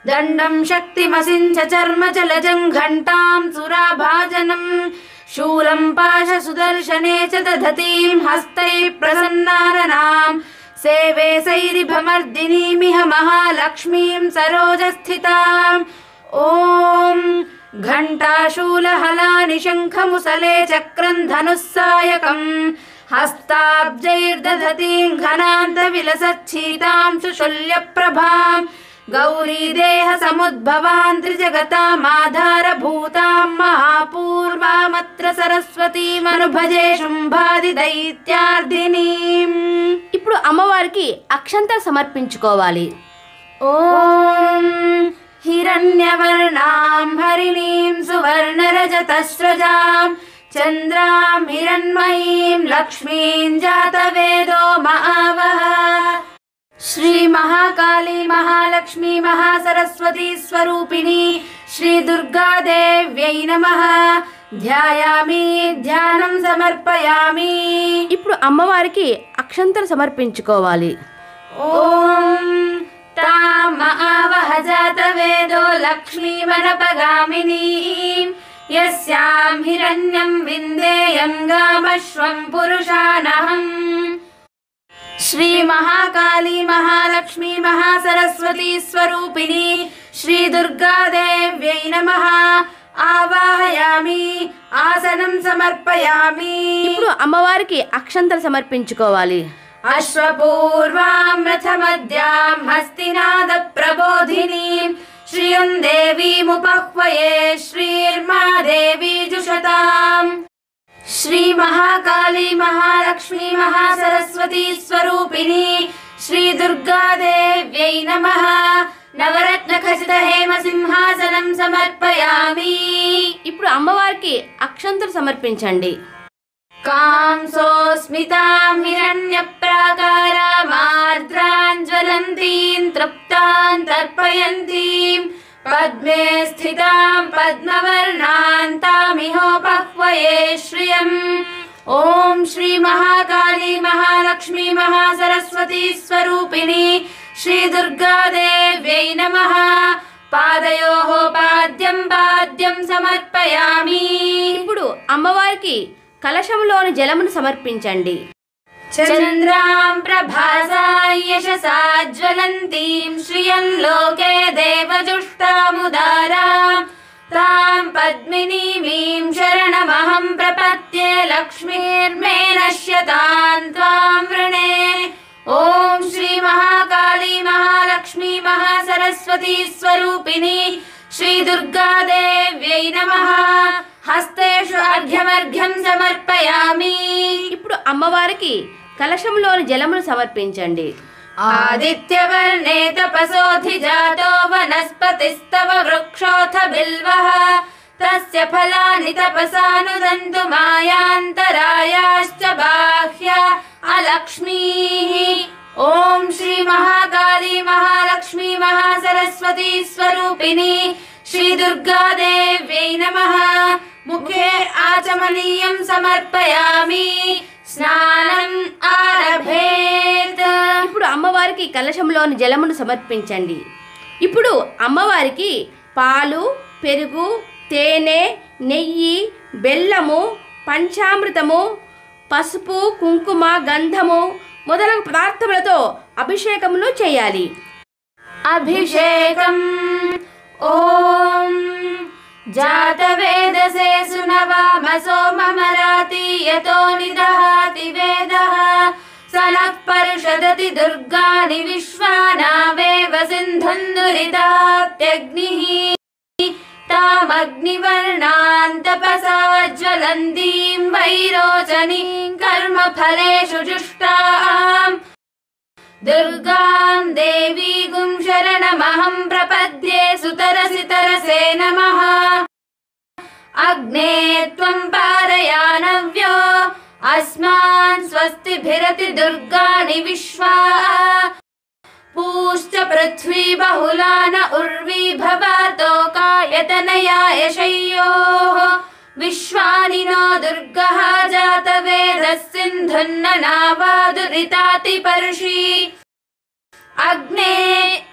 దండం శక్తిమసించ చర్మజలజం ఘంటాం సురాభాజనం శూలం పాశ సుదర్శనే చ దధతీం హస్తై ప్రసన్నారనాం సేవే సైరిభమర్దినీమిహ మహాలక్ష్మీం సరోజస్థితాం. ఓం ఘంటాశూలహలాని శంఖముసలే చక్రం ధనుస్సాయకం హస్తాబ్జైర్దధతీం ఘనాంత విలసచ్చీతాం సుశల్యప్రభాం గౌరీదేహ సముద్భవాం త్రిజగతామాధారభూతాం మహాపూర్వామత్ర సరస్వతీమనుభజే శుంభాది దైత్యార్ధినీం. ఇప్పుడు అమ్మవారికి అక్షంతలు సమర్పించుకోవాలి. ఓం హిరణ్యవర్ణాం హరిణీం సువర్ణరజతస్రజాం చంద్రాం హిరణ్మయీం లక్ష్మీం జాతవేదో మహావహ. శ్రీ మహాకాళీ మహాలక్ష్మీ మహాసరస్వతీ స్వరూపిణి శ్రీ దుర్గాదేవ్యై నమః. ధ్యాయామి ధ్యానం సమర్పయామి. ఇప్పుడు అమ్మవారికి అక్షంతలు సమర్పించుకోవాలి. ఓం తాం మహావహ జాతవేదో లక్ష్మీమనపగామినీం యస్యాం హిరణ్యం విందేయం గామశ్వం పురుషానహం. శ్రీ మహాకాళీ మహాలక్ష్మీ మహాసరస్వతీ స్వరూపిణి శ్రీ దుర్గాదేవ్యై నమః. ఆవాహయామి ఆసనం సమర్పయామి. ఇప్పుడు అమ్మవారికి అక్షంతలు సమర్పించుకోవాలి. అశ్వపూర్వాం రథమద్యాం హస్తినాద ప్రబోధినీం శ్రియం దేవీముపహ్వయే శ్రీర్మాదేవీ జుషతాం. శ్రీ మహాకాళీ మహాలక్ష్మీ మహాసరస్వతీ స్వరూపిణి శ్రీ దుర్గాదేవ్యై నమః. నవరత్న ఖచిత హేమ సింహాసనం సమర్పయామి. ఇప్పుడు అమ్మవారికి అక్షంతలు సమర్పించండి. కాంసోస్మితాం హిరణ్యప్రాకారామార్ద్రాంజ్వలంతీం తృప్తాం తర్పయంతీం పద్మే స్థితాం పద్మవర్ణాంతామిహోపహ్వయే శ్రియం. ఓం శ్రీ మహాకాళీ మహాలక్ష్మీ మహాసరస్వతీ స్వరూపిణి శ్రీ దుర్గాదేవ్యై నమః. పాదయోః పాద్యం పాద్యం సమర్పయామి. ఇప్పుడు అమ్మవారికి కలశంలోని జలమును సమర్పించండి. చంద్రాం ప్రభాసాం యశసా జ్వలంతీం శ్రియం లోకే దేవజుష్టాముదారాం తాం పద్మినీమీం శరణమహం ప్రపద్యే లక్ష్మీర్మే నశ్యతాం త్వాం వృణే. ఓం శ్రీ మహాకాళీ మహాలక్ష్మీ మహాసరస్వతీ స్వరూపిణి శ్రీ దుర్గాదేవ్యై నమః. హస్తేషు అర్ఘ్యమర్ఘ్యం సమర్పయామి. ఇప్పుడు అమ్మవారికి కలశంలోని జలమును సమర్పించండి. ఆదిత్యవర్ణే తపసోధిజాతో వనస్పతిస్తవ వృక్షోథ బిల్వః తస్య ఫలాని తపసానుదంతు మాయాంతరాయాశ్చ బాహ్య అలక్ష్మీః. ఓం శ్రీ మహాకాళీ మహాలక్ష్మీ మహాసరస్వతీ స్వరూపిణి శ్రీ దుర్గాదేవ్యై నమః. ముఖే ఆచమనీయం సమర్పయామి. స్నానం ఆరభేత్. ఇప్పుడు అమ్మవారికి కలశంలోని జలమును సమర్పించండి. ఇప్పుడు అమ్మవారికి పాలు, పెరుగు, తేనె, నెయ్యి, బెల్లము, పంచామృతము, పసుపు, కుంకుమ, గంధము మొదలగు పదార్థములతో అభిషేకమును చేయాలి. అభిషేకం. ఓం జాతవేదసే సునవామసో మమరాతి యతో నిదహాతి వేదః సనః పరిషదతి దుర్గాని విశ్వానావేవ సింధుందురితాత్యగ్నిః. తామగ్నివర్ణాం తపసా జ్వలంతీం వైరోచనీం కర్మఫలేషు జుష్టాం దుర్గాం దేవీగుం శరణమహం ప్రపద్యే సుతరసి తరసే నమః. అగ్నే త్వం పారయానవ్యో అస్మాన్ స్వస్తిభిరతి దుర్గాని విశ్వా పూశ్చ పృథ్వీ బహుళాన ఉర్వీ భవాతో కాయతనయా యశయ్యోః विश्वानि नो दुर्गः जातवेदः सिन्धुन्ननावादुरिताति पर्षि अग्ने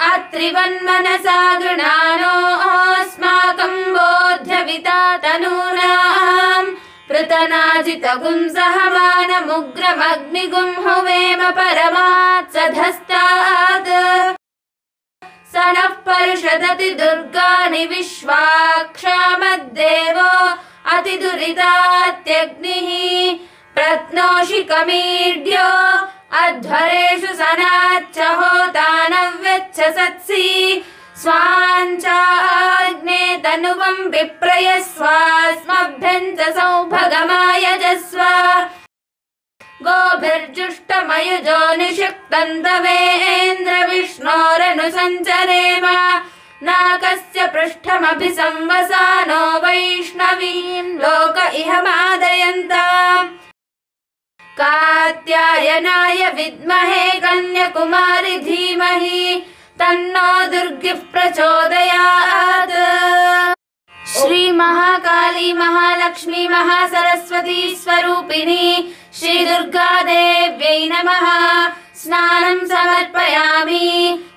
अत्रिवन्मनसा गृणानो अस्माकं बोध्यविता तनूनाम् पृतनाजितगुं सहमानमुग्रमग्निगुं हुवेम परमात् सधस्तात् स नः पर्षदति दुर्गाणि विश्वाक्षामद्देवो अतिदुरितात्यग्निः प्रत्नोषि कमीड्यो अध्वरेषु सनाच्च होतानव्यच्च सत्सि स्वाञ्चाग्ने तनुवं विप्रयस्वास्मभ्यं च सौभगमायजस्व गोभिर्जुष्टमयुजो निषिक्तं तवेन्द्र विष्णोरनुसञ्चरेम नाकस्य पृष्ठमभि संवसानो वैष्णवीं लोक इह मादयन्ताम् कात्यायनाय विद्महे कन्याकुमारी धीमहि तन्नो दुर्गिः प्रचोदयात्। श्री महाकाली महालक्ष्मी महासरस्वती स्वरूपिणी श्री दुर्गा देव्यै नमः। स्नानं समर्पयामि।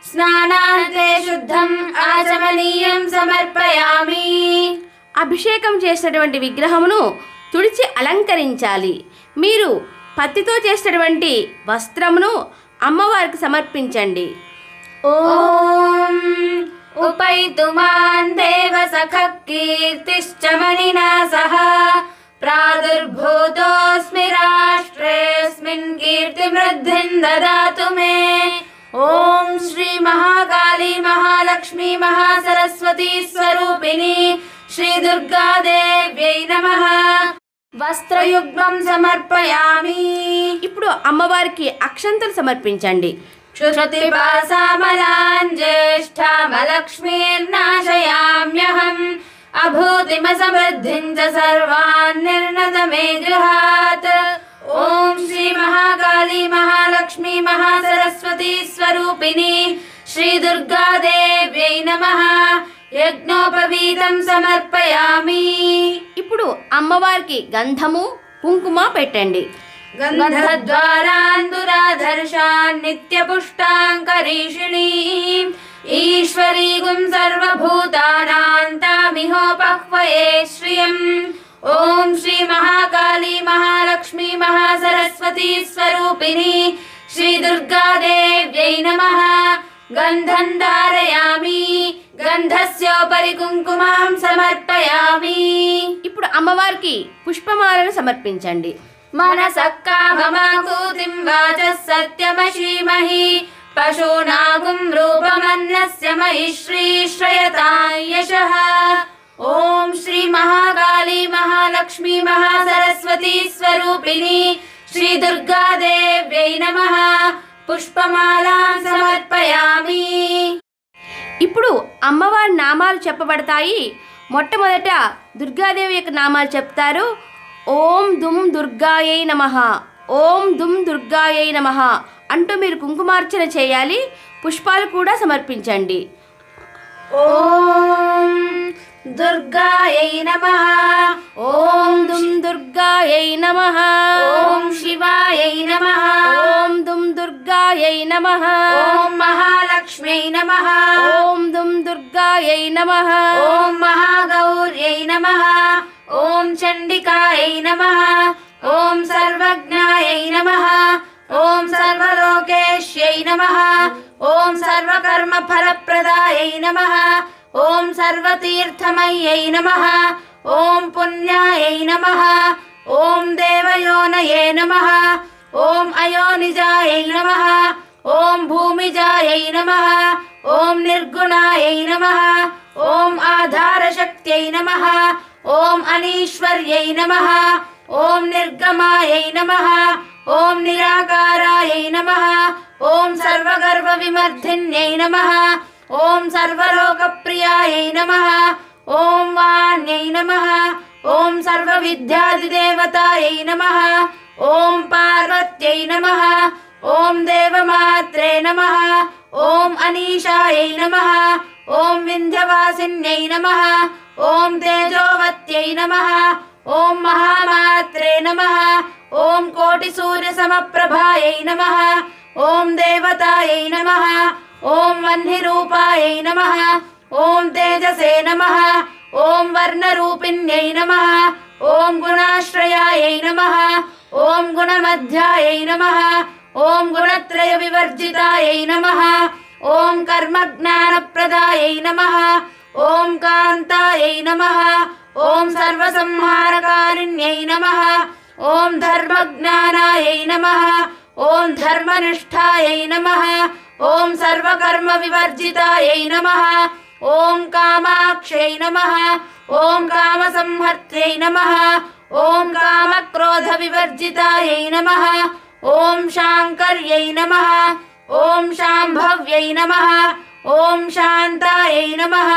स्नानान्ते शुद्धं आचमनीయం సమర్పయామి। అభిషేకం చేసినటువంటి విగ్రహమును తుడిచి అలంకరించాలి. మీరు పత్తితో చేసినటువంటి వస్త్రమును అమ్మవారికి సమర్పించండి. ఓం ఉపైతు మాన్ దేవ సఖ కీర్తిశ్చ మణినా సహ ప్రాదుర్భూతోస్మి రాష్ట్రేస్మిన్ కీర్తిమృద్ధిం దదాతు మే। ఓం శ్రీ మహాకాళీ మహాలక్ష్మీ మహాసరస్వతీ స్వరూపిణి శ్రీ దుర్గా దేవ్యై నమః। వస్త్రయుగ్మం సమర్పయామి। ఇప్పుడు అమ్మవారికి అక్షంతలు సమర్పించండి. క్షుతిపాసామలాన్ జ్యేష్ఠామలక్ష్మీర్నాశయామ్యహం అభూతిమ సమృద్ధిం చ సర్వాన్ నిర్ణద మే గృహాత్। ఓం శ్రీ మహాకాళీ మహాలక్ష్మీ మహాసరస్వతీ స్వరూపిణి శ్రీ దుర్గా దేవ్యై నమః। యజ్ఞోపవీతం సమర్పయామి। ఇప్పుడు అమ్మవారికి గంధము కుంకుమ పెట్టండి. గంధద్వారాందురాధర్షాన్ నిత్యపుష్టాంకరీషిణీం ఈశ్వరీగుం సర్వభూతానాం తామిహోపహ్వయే శ్రియం। ఓం శ్రీ మహాకాళీ మహాలక్ష్మీ మహాసరస్వతీ స్వరూపిణి శ్రీ దుర్గా దేవ్యై నమః। గంధం ధారయామి। గంధస్యోపరి కుంకుమాం సమర్పయామి। ఇప్పుడు అమ్మవారికి పుష్పమాలను సమర్పించండి. మనసః కామమాకూతిం వాచః సత్యమశీమహి పశూనాగుం రూపమన్నస్య మయి శ్రీశ్రయతాం యశః। ఓం శ్రీ మహాకాళీ మహాలక్ష్మీ మహాసరస్వతీ స్వరూపిణి శ్రీ దుర్గా దేవ్యై నమః। పుష్పమాలాం సమర్పయామి। ఇప్పుడు అమ్మవారి నామాలు చెప్పబడతాయి. మొట్టమొదట దుర్గాదేవి యొక్క నామాలు చెప్తారు. ఓం దుం దుర్గాయై నమః, ఓం దుం దుర్గాయై నమః అంటూ మీరు కుంకుమార్చన చేయాలి. పుష్పాలు కూడా సమర్పించండి. ఓం దుర్గాయై నమః। ఓం దుం దుర్గాయై నమః, ఓం శివాయై నమః। ఓం దుం దుర్గాయై నమః, ఓం మహాలక్ష్మ్యై నమః। ఓం దుం దుర్గాయై నమః, ఓం మహాగౌర్యై నమః। ఓం చండికాయై నమః। ఓం సర్వజ్ఞాయై నమః। ఓం సర్వలోకేశ్యై నమః। ఓం సర్వకర్మఫలప్రదాయై నమః। ఓం సర్వతీర్థమయ్యై నమః। ఓం పుణ్యాయై నమః। ఓం దేవయోనయే నమః। ఓం అయోనిజాయై నమః। ఓం భూమిజాయై నమః। ఓం నిర్గుణాయై నమః। ఓం ఆధారశక్త్యై నమః। ఓం అనీశ్వర్యై నమః। ఓం నిర్గమాయై నమః। ఓం నిరాకారాయై నమః। ఓం సర్వగర్వ విమర్ధిన్యై నమః। ఓం సర్వలోకప్రియాయై నమః। ఓం వాణ్యై నమః। ఓం సర్వవిద్యాదిదేవతాయై నమః। ఓం పార్వత్యై నమః। ఓం దేవమాత్రే నమః। ఓం అనీషాయై నమః। ఓం వింధ్యవాసిన్యై నమః। ఓం తేజోవత్యై నమః। ఓం మహామాత్రే నమః. ఓం కోటి సూర్య సమప్రభాయై నమః. ఓం దేవతాయై నమః. ఓం వహ్నిరూపాయై నమః. ఓం తేజసే నమః. ఓం వర్ణరూపిణ్యై నమః. ఓం గుణాశ్రయాయై నమః. ఓం గుణమధ్యాయై నమః. ఓం గుణత్రయ వివర్జితాయై నమః. ఓం కర్మజ్ఞానప్రదాయై నమః. ఓం కాంతాయై నమః. ఓం సర్వసంహారకారిణ్యై నమః. ఓం ధర్మజ్ఞానాయై నమః. ఓం ధర్మనిష్టాయై నమః. ఓం సర్వకర్మ వివర్జితాయై నమః. ఓం కామాక్షై నమః. ఓం కామసంహర్త్యై నమః. ఓం కామక్రోధ వివర్జితాయై నమః. ఓం శాంకర్యై నమః. ఓం శాంభవ్యై నమః. ఓం శాంతాయై నమః.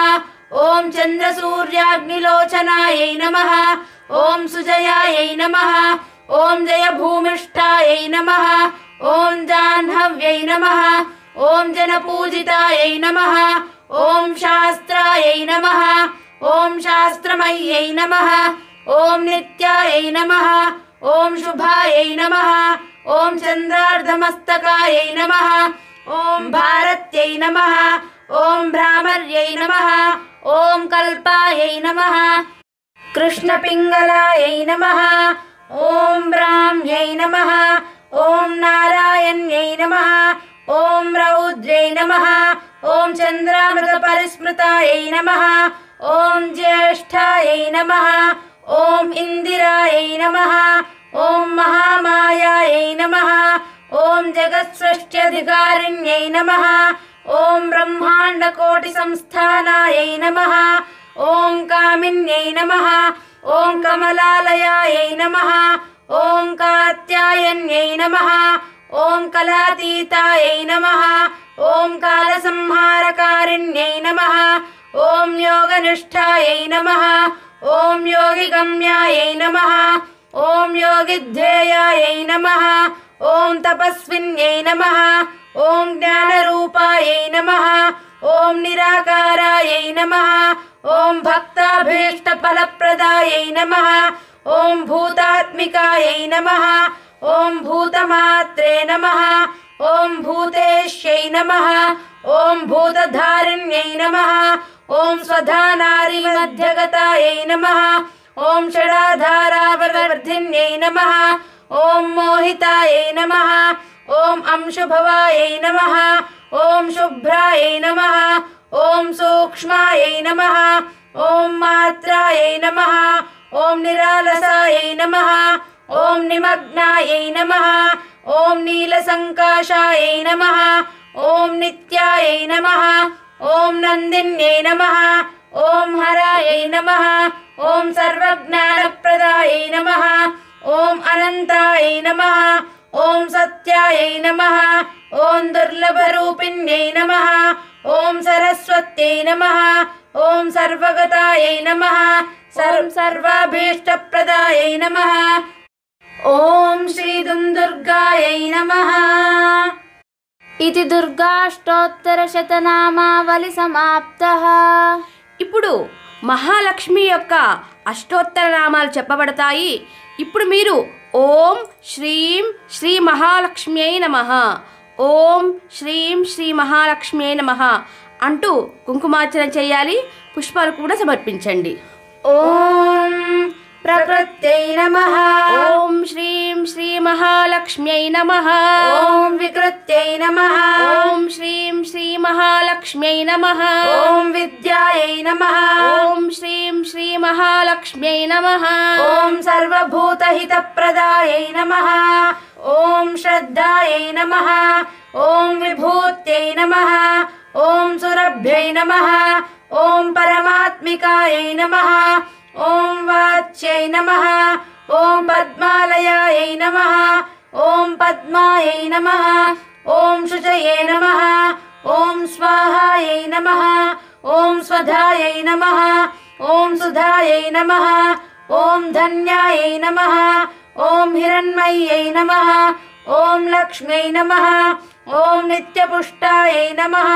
ఓం చంద్రసూర్యాగ్నిలోచనాయై నమః. ఓం సుజయాయై నమః. ఓం జయభూమిష్ఠాయై నమః. ఓం జాహ్నవ్యై నమః. ఓం జనపూజితాయై నమః. ఓం శాస్త్రాయై నమః. ఓం శాస్త్రమయ్యై నమః. ఓం నిత్యాయై నమః. ఓం శుభాయై నమః. ఓం చంద్రార్ధమస్తకాయై నమః. ఓం భారత్యై నమః. ఓం భ్రామర్యై నమః. ఓం కల్పాయై నమః. కృష్ణపింగళాయై నమః. ఓం బ్రాహ్మ్యై నమః. ఓం నారాయణ్యై నమః. ఓం రౌద్ర్యై నమః. ఓం చంద్రామృత పరిస్మృతాయై నమః. ఓం జ్యేష్ఠాయై నమః. ఓం ఇందిరాయై నమః. ఓం మహామాయాయై నమః. ఓం జగత్సృష్ట్యధికారిణ్యై నమః. ఓం బ్రహ్మాండకోటి సంస్థానాయై నమః. ఓం కామిన్యై నమః. ఓం కమలాలయాయై నమః. ఓం కాత్యాయన్యై నమః. ఓం కళాతీతాయై నమః. ఓం కాలసంహారకారిణ్యై నమః. ఓం యోగనిష్ఠాయై నమః. ఓం యోగిగమ్యాయై నమః. ఓం యోగిధ్యేయాయై నమః. ఓం తపస్విన్యై నమః. ఓం జ్ఞానరూపాయై నమః. ఓం నిరాకారాయై నమః. ఓం భక్తాభీష్టఫలప్రదాయై నమః. ఓం భూతాత్మికాయై నమః. ఓం భూతమాత్రే నమః. ఓం భూతేశ్యై నమః. ఓం భూతధారిణ్యై నమః. ఓం స్వధానారి మధ్యగతాయై నమః. ఓం షడాధారావర్ధిన్యై నమః. ఓం మోహితాయై నమః. ఓం అంశుభవాయై నమః. ఓం శుభ్రాయై నమః. ఓం సూక్ష్మాయై నమః. ఓం మాత్రాయై నమః. ఓం నిరాలసాయై నమః. ఓం నిమగ్నాయై నమః. ఓం నీలసంకాశాయై నమః. ఓం నిత్యాయై నమః. ఓం నందిన్యై నమః. ఓం హరాయై నమః. ఓం సర్వజ్ఞానప్రదాయై నమః. ఓం అనంతాయై నమః. ఓం సత్యాయై నమః. ఓం దుర్లభరూపిణ్యై నమః. ఓం సరస్వత్యై నమః. ఓం సర్వగతాయై నమః. సర్వాభీష్టప్రదాయై నమః. ఓం శ్రీ దుర్గాయై నమః. ఇది దుర్గాష్టోత్తరశతనామావళి సమాప్తః. ఇప్పుడు మహాలక్ష్మి యొక్క అష్టోత్తర నామాలు చెప్పబడతాయి. ఇప్పుడు మీరు ఓం శ్రీం శ్రీ మహాలక్ష్మ్యై నమః, ఓం శ్రీం శ్రీ మహాలక్ష్మ్యై నమః అంటూ కుంకుమార్చన చేయాలి. పుష్పాలు కూడా సమర్పించండి. ఓం ప్రకృత్యై నమః. ఓం శ్రీం శ్రీ మహాలక్ష్మ్యై నమః. ఓం వికృత్యై నమః. ఓం శ్రీం శ్రీ మహాలక్ష్మ్యై నమః. ఓం విద్యాయై నమః. ఓం శ్రీం శ్రీ మహాలక్ష్మ్యై నమః. ఓం సర్వభూతహితప్రదాయై నమః. ఓం శ్రద్ధాయై నమః. ఓం విభూత్యై నమః. ఓం సురభ్యై నమః. ఓం పరమాత్మికాయై నమః. ఓం వాచ్యై నమః. ఓం పద్మాలయాయై నమః. ఓం పద్మాయై నమః. ఓం శుచయే నమః. ఓం స్వాహాయై నమః. ఓం స్వధాయై నమః. ఓం సుధాయై నమః. ఓం ధన్యాయై నమః. ఓం హిరణ్మయ్యై నమః. ఓం లక్ష్మ్యై నమః. ఓం నిత్యపుష్టాయై నమః.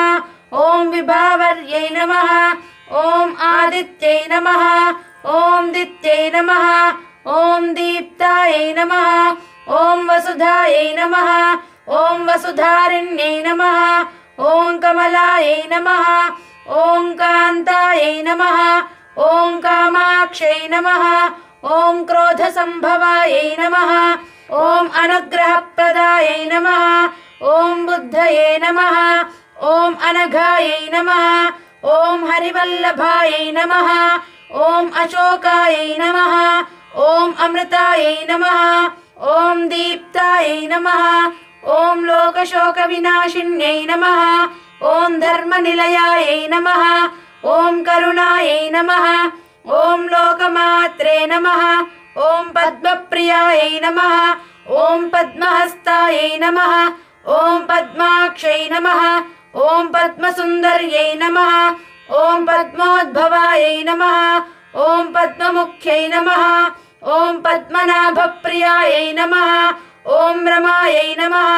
ఓం విభావర్యై నమః. ఓం ఆదిత్యై నమః. ॐ दित्यै नमः ॐ दीप्तायै नमः ॐ वसुधायै नमः ॐ वसुधारिण्यै नमः ॐ कमलायै नमः ॐ कान्तायै नमः ॐ कामाक्ष्यै नमः ॐ क्रोधसम्भवायै नमः ॐ अनुग्रहप्रदायै नमः ॐ बुद्धये नमः ॐ अनघायै नमः ॐ हरिवल्लभायै नमः ॐ अशोकायै नमः ॐ अमृतायै नमः ॐ दीप्तायै नमः ॐ लोकशोकविनाशिन्यै नमः ॐ धर्मनिलयायै नमः ॐ करुणायै नमः ॐ लोकमात्रे नमः ॐ पद्मप्रियायै नमः ॐ पद्महस्तायै नमः ॐ पद्माक्षै नमः ॐ पद्मसुन्दर्यै नमः ॐ पद्मोद्भवायै नमः ॐ पद्ममुख्यै नमः ॐ पद्मनाभप्रियायै नमः ॐ रमायै नमः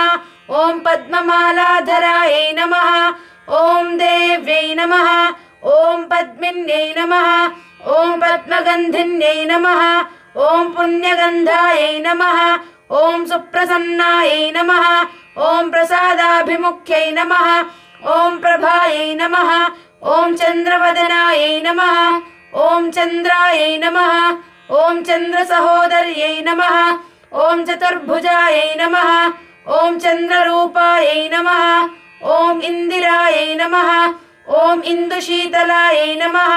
ॐ पद्ममालाधरायै नमः ॐ देव्यै नमः ॐ पद्मिन्यै नमः ॐ पद्मगन्धिन्यै नमः ॐ पुण्यगन्धायै नमः ॐ सुप्रसन्नायै नमः ॐ प्रसादाभिमुख्यै नमः ॐ प्रभायै नमः ॐ चन्द्रवदनायै नमः ॐ चन्द्रायै नमः ॐ चन्द्रसहोदर्यै नमः ॐ चतुर्भुजायै नमः ॐ चन्द्ररूपायै नमः ॐ इन्दिरायै नमः ॐ इन्दुशीतलायै नमः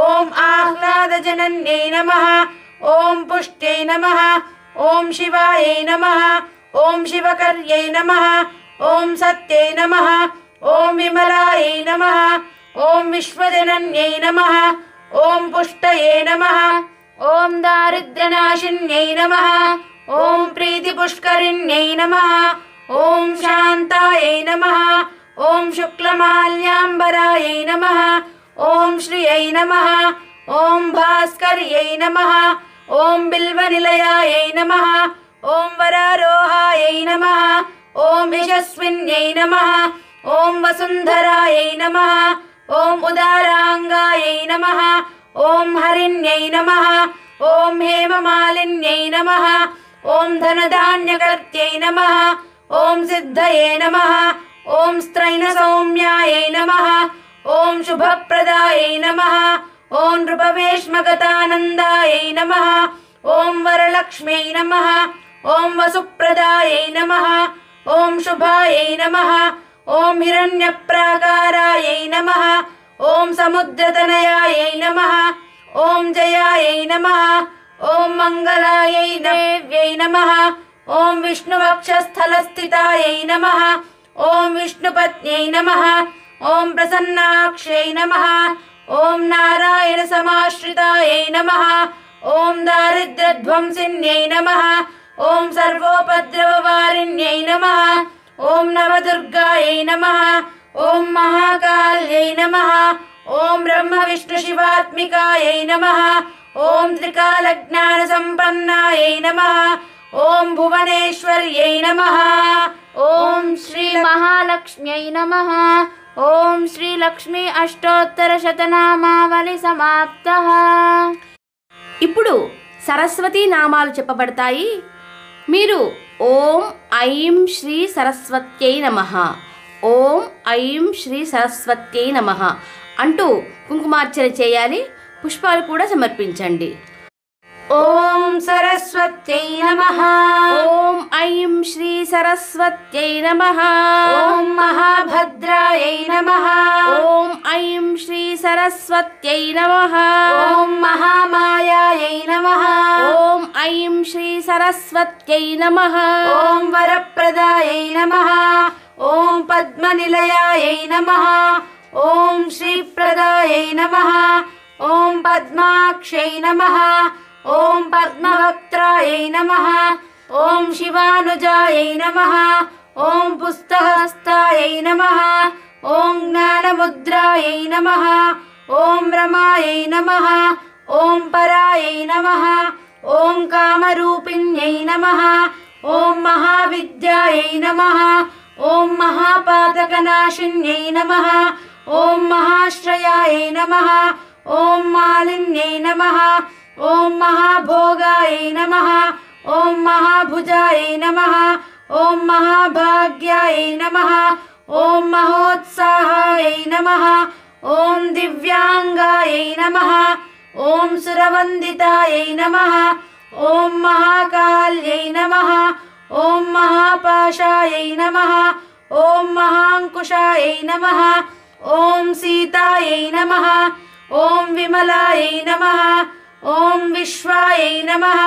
ॐ आह्लादजनन्यै नमः ॐ पुष्ट्यै नमः ॐ शिवायै नमः ॐ शिवकर्यै नमः ॐ सत्यै नमः ॐ विमलायै नमः ॐ विश्वजनन्यै नमः ॐ पुष्टये नमः ॐ दारिद्र्यनाशिन्यै नमः ॐ प्रीतिपुष्करिण्यै नमः ॐ शान्तायै नमः ॐ शुक्लमाल्याम्बरायै नमः ॐ श्रियै नमः ॐ भास्कर्यै नमः ॐ बिल्वनिलयायै नमः ॐ वरारोहायै नमः ॐ यशस्विन्यै नमः ॐ वसुन्धरायै नमः ॐ उदाराङ्गायै नमः ॐ हरिण्यै नमः ॐ हेममालिन्यै नमः ॐ धनधान्यकर्त्यै नमः ॐ सिद्धये नमः ॐ स्त्रैणसौम्यायै नमः ॐ शुभप्रदायै नमः ॐ नृपवेश्मगतानन्दायै नमः ॐ वरलक्ष्म्यै नमः ॐ वसुप्रदायै नमः ॐ शुभायै नमः ॐ हिरण्यप्राकारायै नमः ॐ समुद्रतनयायै नमः ॐ जयायै नमः ॐ मङ्गलायै देव्यै नमः ॐ विष्णुवक्षस्थलस्थितायै नमः ॐ विष्णुपत्न्यै नमः ॐ प्रसन्नाक्ष्यै नमः ॐ नारायणसमाश्रितायै नमः ॐ दारिद्र्यध्वंसिन्यै नमः ॐ सर्वोपद्रववारिण्यै नमः ॐ नवदुर्गायै नमः ॐ महाकाल्यै नमः ॐ ब्रह्मविष्णुशिवात्मिकायै नमः ॐ त्रिकालज्ञानसम्पन्नायै नमः ॐ भुवनेश्वर्यै नमः ॐ श्री महालक्ष्म्यै नमः ॐ श्रीलक्ष्मी अष्टोत्तरशतनामावళి समाप्तः। ఇప్పుడు సరస్వతి నామాలు చెప్పబడతాయి. మీరు ఓం ఐం శ్రీ సరస్వత్యై నమః, ఓం ఐం శ్రీ సరస్వత్యై నమః అంటూ కుంకుమార్చన చేయాలి. పుష్పాలు కూడా సమర్పించండి. ॐ सरस्वत्यै नमः ఓం ఐం శ్రీ సరస్వత్యై నమః, ॐ महाभद्रायै नमः ఓం ఐం శ్రీ సరస్వత్యై నమః, ॐ महामायायै नमः ఓం ఐం శ్రీ సరస్వత్యై నమః, ॐ वरप्रदायै नमः ॐ पद्मनिलयायै नमः ॐ श्रीप्रदायै नमः ॐ पद्माक्षै नमः ॐ पद्मवक्त्रायै नमः ॐ शिवानुजायै नमः ॐ पुस्तहस्तायै नमः ॐ ज्ञानमुद्रायै नमः ॐ रमायै नमः ॐ परायै नमः ॐ कामरूपिण्यै नमः ॐ महाविद्यायै नमः ॐ महापातकनाशिन्यै नमः ॐ महाश्रयायै नमः ॐ मालिन्यै नमः ॐ महाभोगायै नमः ॐ महाभुजायै नमः ॐ महाभाग्यायै नमः ॐ महोत्साहायै नमः ॐ दिव्यांगायै नमः ॐ सुरवन्दितायै नमः ॐ महाकाल्यै नमः ॐ महापाशायै नमः ॐ महाङ्कुशायै नमः ॐ सीतायै नमः ॐ विमलायै नमः ॐ विश्वायै नमः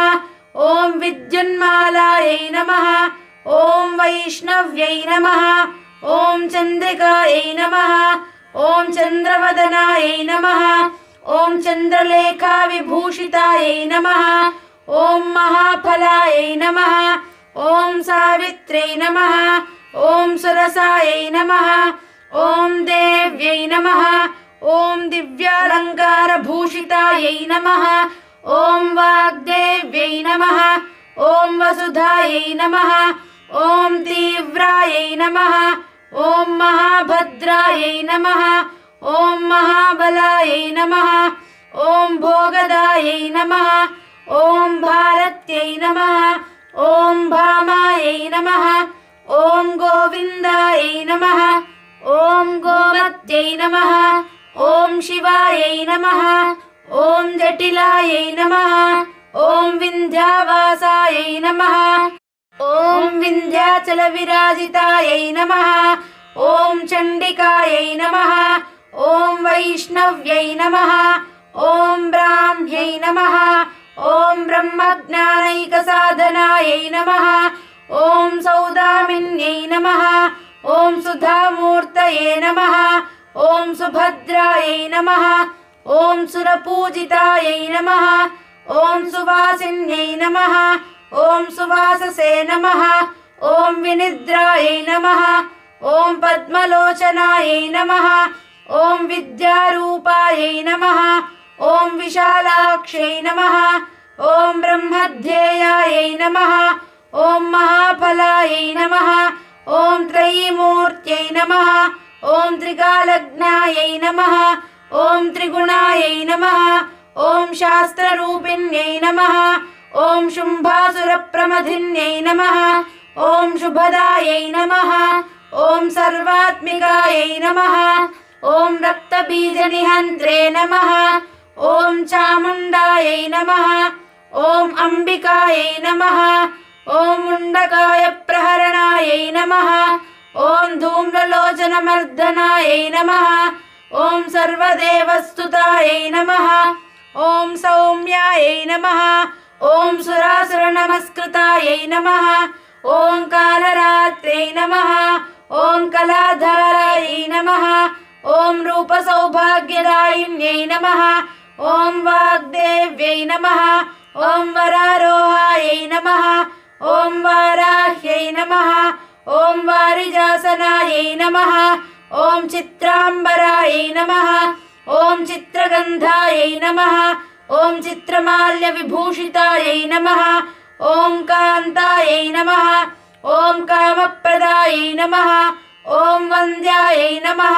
ॐ विद्युन्मालायै नमः ॐ वैष्णव्यै नमः ॐ चन्द्रिकायै नमः ॐ चन्द्रवदनायै नमः ॐ चन्द्रलेखाविभूषितायै नमः ॐ महाफलायै नमः ॐ सावित्र्यै नमः ॐ सुरसायै नमः ॐ देव्यै नमः ॐ दिव्यालङ्कारभूषितायै नमः ॐ वाग्देव्यै नमः ॐ वसुधायै नमः ॐ तीव्रायै नमः ॐ महाभद्रायै नमः ॐ महाबलायै नमः ॐ भोगदायै नमः ॐ भारत्यै नमः ॐ भामायै नमः ॐ गोविन्दायै नमः ॐ गोमत्यै नमः ॐ शिवायै नमः ॐ जटिलायै नमः ॐ विन्ध्यावासायै नमः ॐ विन्ध्याचलविराजितायै नमः ॐ चण्डिकायै नमः ॐ वैष्णव्यै नमः ॐ ब्राह्म्यै नमः ॐ ब्रह्मज्ञानैकसाधनायै नमः ॐ सौदामिन्यै नमः ॐ सुधामूर्तये नमः ॐ सुभद्रायै नमः ॐ सुरपूजितायै नमः ॐ सुवासिन्यै नमः ॐ सुवाससे नमः ॐ विनिद्रायै नमः ॐ पद्मलोचनायै नमः ॐ विद्यारूपायै नमः ॐ विशालाक्ष्यै नमः ॐ ब्रह्मध्येयायै नमः ॐ महाफलायै नमः ॐ त्रयीमूर्त्यै नमः ॐ त्रिकालज्ञायै नमः ॐ त्रिगुणायै नमः ॐ शास्त्ररूपिण्यै नमः ॐ शुम्भासुरप्रमथिन्यै नमः ॐ शुभदायै नमः ॐ सर्वात्मिकायै नमः ॐ रक्तबीजनिहन्त्रे नमः ॐ चामुण्डायै नमः ॐ अम्बिकायै नमः ॐ मुण्डकायप्रहरणायै नमः ॐ धूम्रलोचनमर्दनायै नमः ॐ सर्वदेवस्तुतायै नमः ॐ सौम्यायै नमः ॐ सुरासुरनमस्कृतायै नमः ॐ कालरात्र्यै नमः ॐ कलाधारायै नमः ॐ रूपसौभाग्यदायिन्यै नमः ॐ वाग्देव्यै नमः ॐ वरारोहायै नमः ॐ वाराह्यै नमः ॐ वारिजासनायै नमः ॐ चित्राम्बरायै नमः ॐ चित्रगन्धायै नमः ॐ चित्रमाल्यविभूषितायै नमः ॐ कान्तायै नमः ॐ कामप्रदायै नमः ॐ वन्द्यायै नमः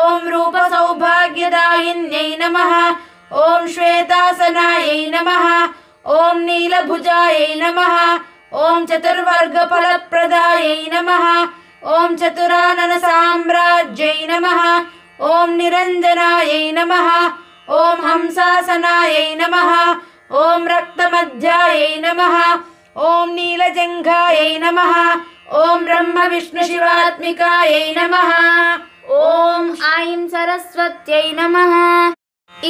ॐ रूपसौभाग्यदायिन्यै नमः ॐ श्वेतासनायै नमः ॐ नीलभुजायै नमः ॐ चतुर्वर्गफलप्रदायै नमः ॐ चतुराननसाम्राज्यै नमः ॐ निरञ्जनायै नमः ॐ हंसासनायै नमः ॐ रक्तमध्यायै नमः ॐ नीलजङ्घायै नमः ॐ ब्रह्मविष्णुशिवात्मिकायै नमः ॐ ऐं सरस्वत्यै नमः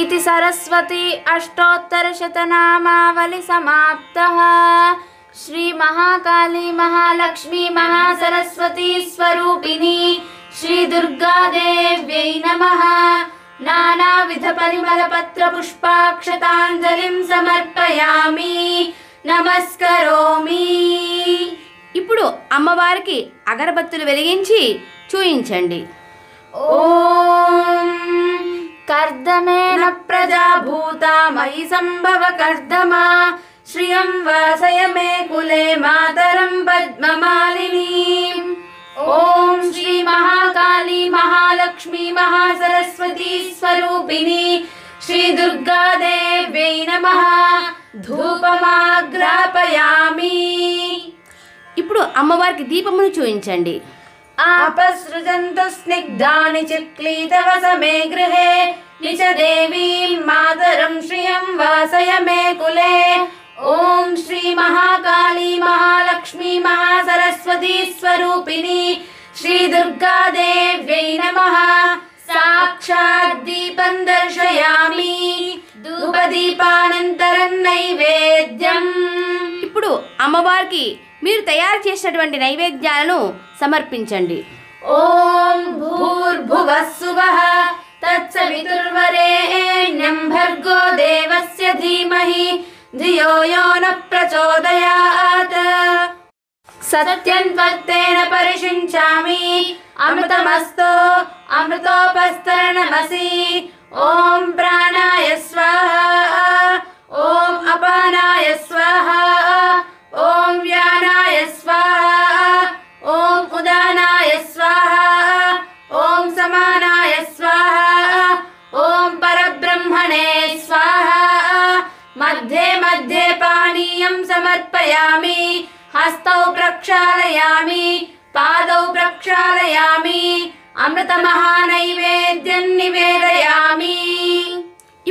इति सरस्वती अष्टोत्तरशतनामावली समाप्तः। श्री महाकाली महालक्ष्मी महासरस्वती स्वरूपिणी श्री दुर्गादेव्यै नमः। नानाविधपरिमलपत्रपुष्पाक्षताञ्जलिं समर्पयामि नमस्करोमि। ఇప్పుడు అమ్మవారికి అగరబత్తులు వెలిగించి చూయించండి. ఓం कर्दमेन प्रजा भूता मयि संभव कर्दमा श्रियं वासय मे कुले मातरं पद्ममालिनीम्। ओम श्री महाकाली महालक्ष्मी महासरस्वती स्वरूपिणी श्रीदुर्गादेव्यै नमः ధూపమాగ్రాపయామి. ఇప్పుడు అమ్మవారికి దీపమును చూపించండి. ఆపసృజంతు స్నిగ్ధాని చిక్లీతవసమే గృహే నిచ దేవీం మాతరం శ్రియం వాసయ మే కులే. ఓం శ్రీ మహాకాళీ మహాలక్ష్మీ మహాసరస్వతీ స్వరూపిణి శ్రీ దుర్గాదేవ్యై నమః. సాక్షాత్ దీపం దర్శయామి ధూపదీపానంతరం నైవేద్యం. ఇప్పుడు అమ్మవారికి మీరు తయారు చేసినటువంటి నైవేద్యాలను సమర్పించండి. ఓం భూర్భువస్సువః తత్సవితుర్వరేణ్యం భర్గో దేవస్య ధీమహి ధియో యో న ప్రచోదయాత్. సత్యం త్వత్తేన పరిషించామి అమృతమస్తు అమృతోపస్తరణమసి. ఓం ప్రాణాయ స్వాహా ఓం అపానాయ స్వాహా ఓం వ్యానాయ స్వాహా ఓం ఉదానాయ స్వాహా ఓం సమానాయ స్వాహా ఓం పరబ్రహ్మణే స్వాహా. మధ్యే మధ్యే పానీయం సమర్పయామి. హస్తౌ ప్రక్షాళయామి పాదౌ ప్రక్షాళయామి అమృత మహానైవేద్యం నివేదయామి.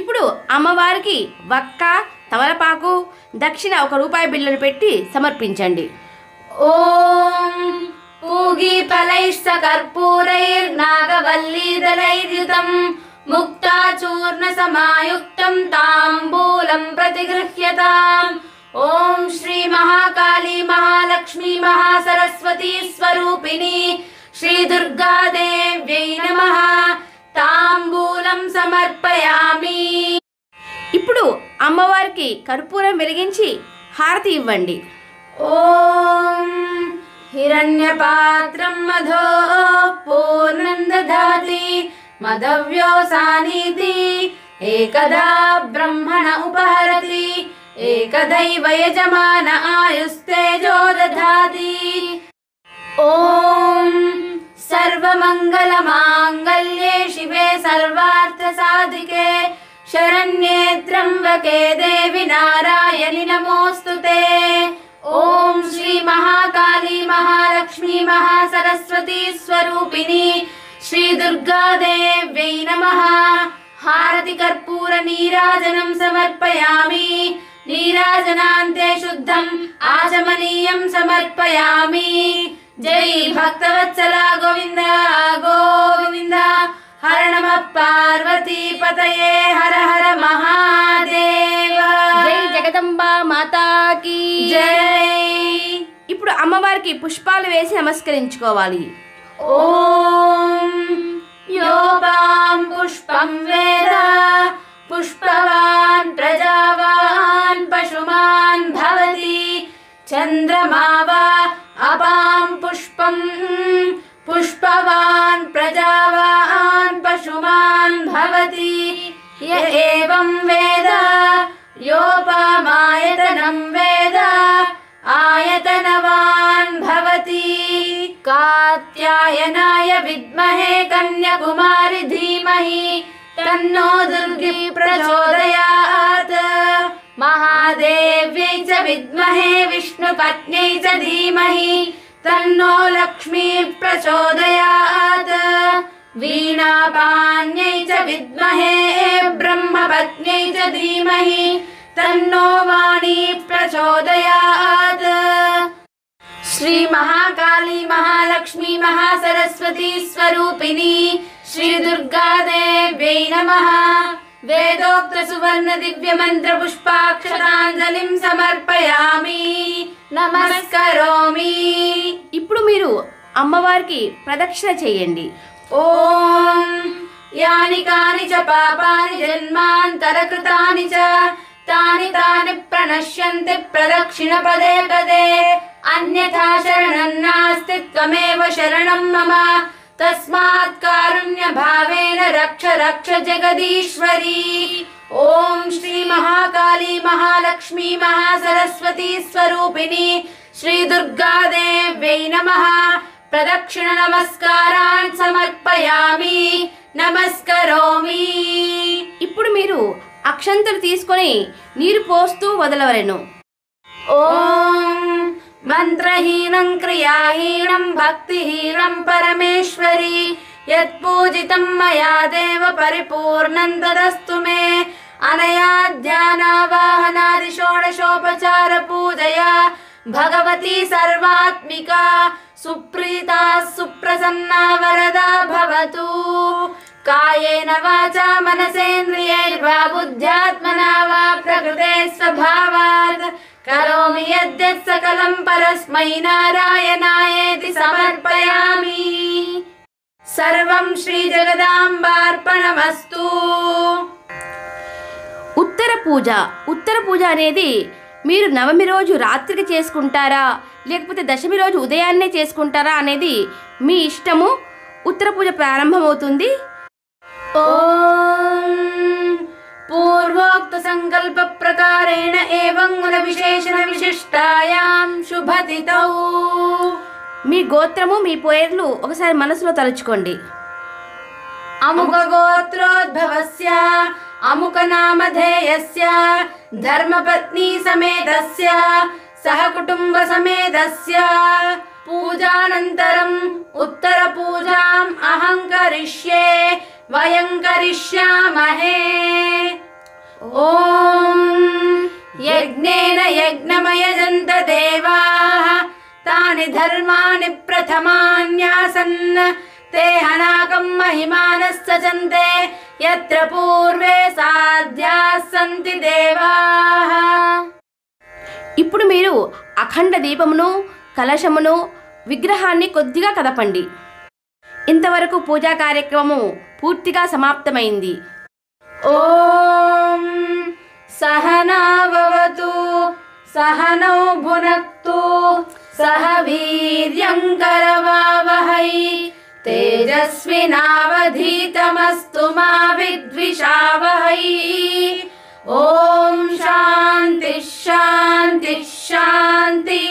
ఇప్పుడు అమ్మవారికి వక్క, తమలపాకు, దక్షిణ ₹1 బిళ్ళను పెట్టి సమర్పించండి. ఓం పూగీఫలైశ్చ కర్పూరైర్నాగవల్లీదలైర్యుతం ముక్తాచూర్ణ సమాయుక్తం తాంబూలం ప్రతిగృహ్యతాం. ఓం శ్రీ మహాకాళీ మహాలక్ష్మీ మహాసరస్వతీ స్వరూపిణి శ్రీ దుర్గాదేవ్యై నమః తాంబూలం సమర్పయామి. ఇప్పుడు అమ్మవారికి కర్పూరం వెలిగించి హారతి ఇవ్వండి. ఓం హిరణ్యపాత్రం మధో పూర్ణం దధాతి మదవ్యోసానీతి ఏకదా బ్రహ్మణ ఉపహరతి ఏకదైవ యజమాన ఆయుస్తేజో దధాతి. ఓం సర్వమంగళమాంగళ్యే శివే సర్వార్థసాధికే శరణ్యే త్ర్యంబకే దేవి నారాయణి నమోస్తుతే. ఓం శ్రీ మహాకాళీ మహాలక్ష్మీ మహాసరస్వతీ స్వరూపిణి శ్రీ దుర్గాదేవ్యై నమః. హారతి కర్పూర నీరాజనం సమర్పయామి. నీరాజనాంతే శుద్ధం ఆచమనీయం సమర్పయామి. జై భక్తవత్సల గోవింద గోవింద. హర నమః పార్వతీ పతయే హర హర మహాదేవ. జై జగదంబా మాతాకి జై. ఇప్పుడు అమ్మవారికి పుష్పాలు వేసి నమస్కరించుకోవాలి. ఓం యోపాం పుష్పం వేద పుష్పవాన్ ప్రజావాన్ పశుమాన్ భవతి. చంద్రమా వా అపాం పుష్పం పుష్పవాన్ ప్రజావాన్ పశుమాన్ భవతి. య ఏవం వేద యోపామాయతనం వేద ఆయతనవాన్ భవతి. కాత్యాయనాయ విద్మహే కన్యాకుమారి ధీమహి తన్నో దుర్గి ప్రచోదయాత్. మహాదేవ్యై చ విద్మహే విష్ణుపత్న్యై చ ధీమహి తన్నో లక్ష్మీ ప్రచోదయాత్. వీణాపాన్యై చ విద్మహే బ్రహ్మపత్న్యై చ ధీమహి తన్నో వాణీ ప్రచోదయాత్. శ్రీ మహాకాళీ మహాలక్ష్మీ మహాసరస్వతీ స్వరూపిణి శ్రీ దుర్గాదేవ్యై నమః. వేదోక్త సువర్ణ దివ్య మంత్ర పుష్పాక్షతాంజలిం సమర్పయామి నమస్కరోమి. ఇప్పుడు మీరు అమ్మవారికి ప్రదక్షిణ చేయండి. ఓం యాని కాని చ పాపాని జన్మాంతరకృతాని చ తాని తాని ప్రణశ్యంతి ప్రదక్షిణ పదే పదే. అన్యథా శరణం నాస్తి త్వమేవ శరణం మమ. తస్మాత్ కారుణ్య భావేన రక్ష రక్ష జగదీశ్వరి. ఓం శ్రీ మహాకాళీ మహాలక్ష్మీ మహాసరస్వతీ స్వరూపిణి శ్రీ దుర్గాదేవ్యై నమః. ప్రదక్షిణ నమస్కారాన్ సమర్పయామి నమస్కరోమి. ఇప్పుడు మీరు అక్షంతలు తీసుకొని నీరు పోస్తూ వదలవలెను. ఓం మంత్రహీనం క్రియాహీనం భక్తిహీనం పరమేశ్వరి యత్పూజితం మయా దేవ పరిపూర్ణం తదస్తు మే. అనయా ధ్యానావాహనాది షోడశోపచార పూజయా భగవతి సర్వాత్మికా సుప్రీతా సుప్రసన్నా వరదా భవతు. కాయేన వాచా మనసేంద్రియైర్వా బుద్ధ్యాత్మనా వా ప్రకృతే స్వభావాత్ కరోమి యద్యత్ సకలం పరస్మై నారాయణాయేతి సమర్పయామి. సర్వం శ్రీ జగదాంబార్పణమస్తు. ఉత్తర పూజ. ఉత్తర పూజ అనేది మీరు నవమి రోజు రాత్రికి చేసుకుంటారా లేకపోతే దశమి రోజు ఉదయాన్నే చేసుకుంటారా అనేది మీ ఇష్టము. ఉత్తర పూజ ప్రారంభమవుతుంది. ఓం పూర్వోక్త సంకల్ప ప్రకారేణ ఏవం గుణ విశేషణ విశిష్టాయాం శుభతిథౌ. మీ గోత్రము మీ పేర్లు ఒకసారి మనసులో తలుచుకోండి. అముక గోత్రోద్భవస్య అముక నామధేయస్య ధర్మపత్ని సమేతస్య సహ కుటుంబ సమేతస్య పూజానంతరం ఉత్తర పూజాం అహం కరిష్యే వయం కరిష్యామహే. ఓం యజ్ఞేన యజ్ఞమయజంత దేవాః తాని ధర్మాణి ప్రథమాన్యాసన్ తే హనాకం మహిమానశ్చంతే యత్ర పూర్వే సాధ్యాః సంతి దేవాః. ఇప్పుడు మీరు అఖండ దీపమును కలశమును విగ్రహాన్ని కొద్దిగా కదపండి. ఇంతవరకు పూజా కార్యక్రమము పూర్తిగా సమాప్తమైంది. ఓం సహనావవతు సహనౌ భునక్తు సహ వీర్యం కరవావహై తేజస్వినావధీతమస్తు మా విద్విషావహై. ఓం శాంతి శాంతి శాంతి.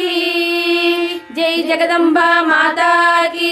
జై జగదంబా మాతా కీ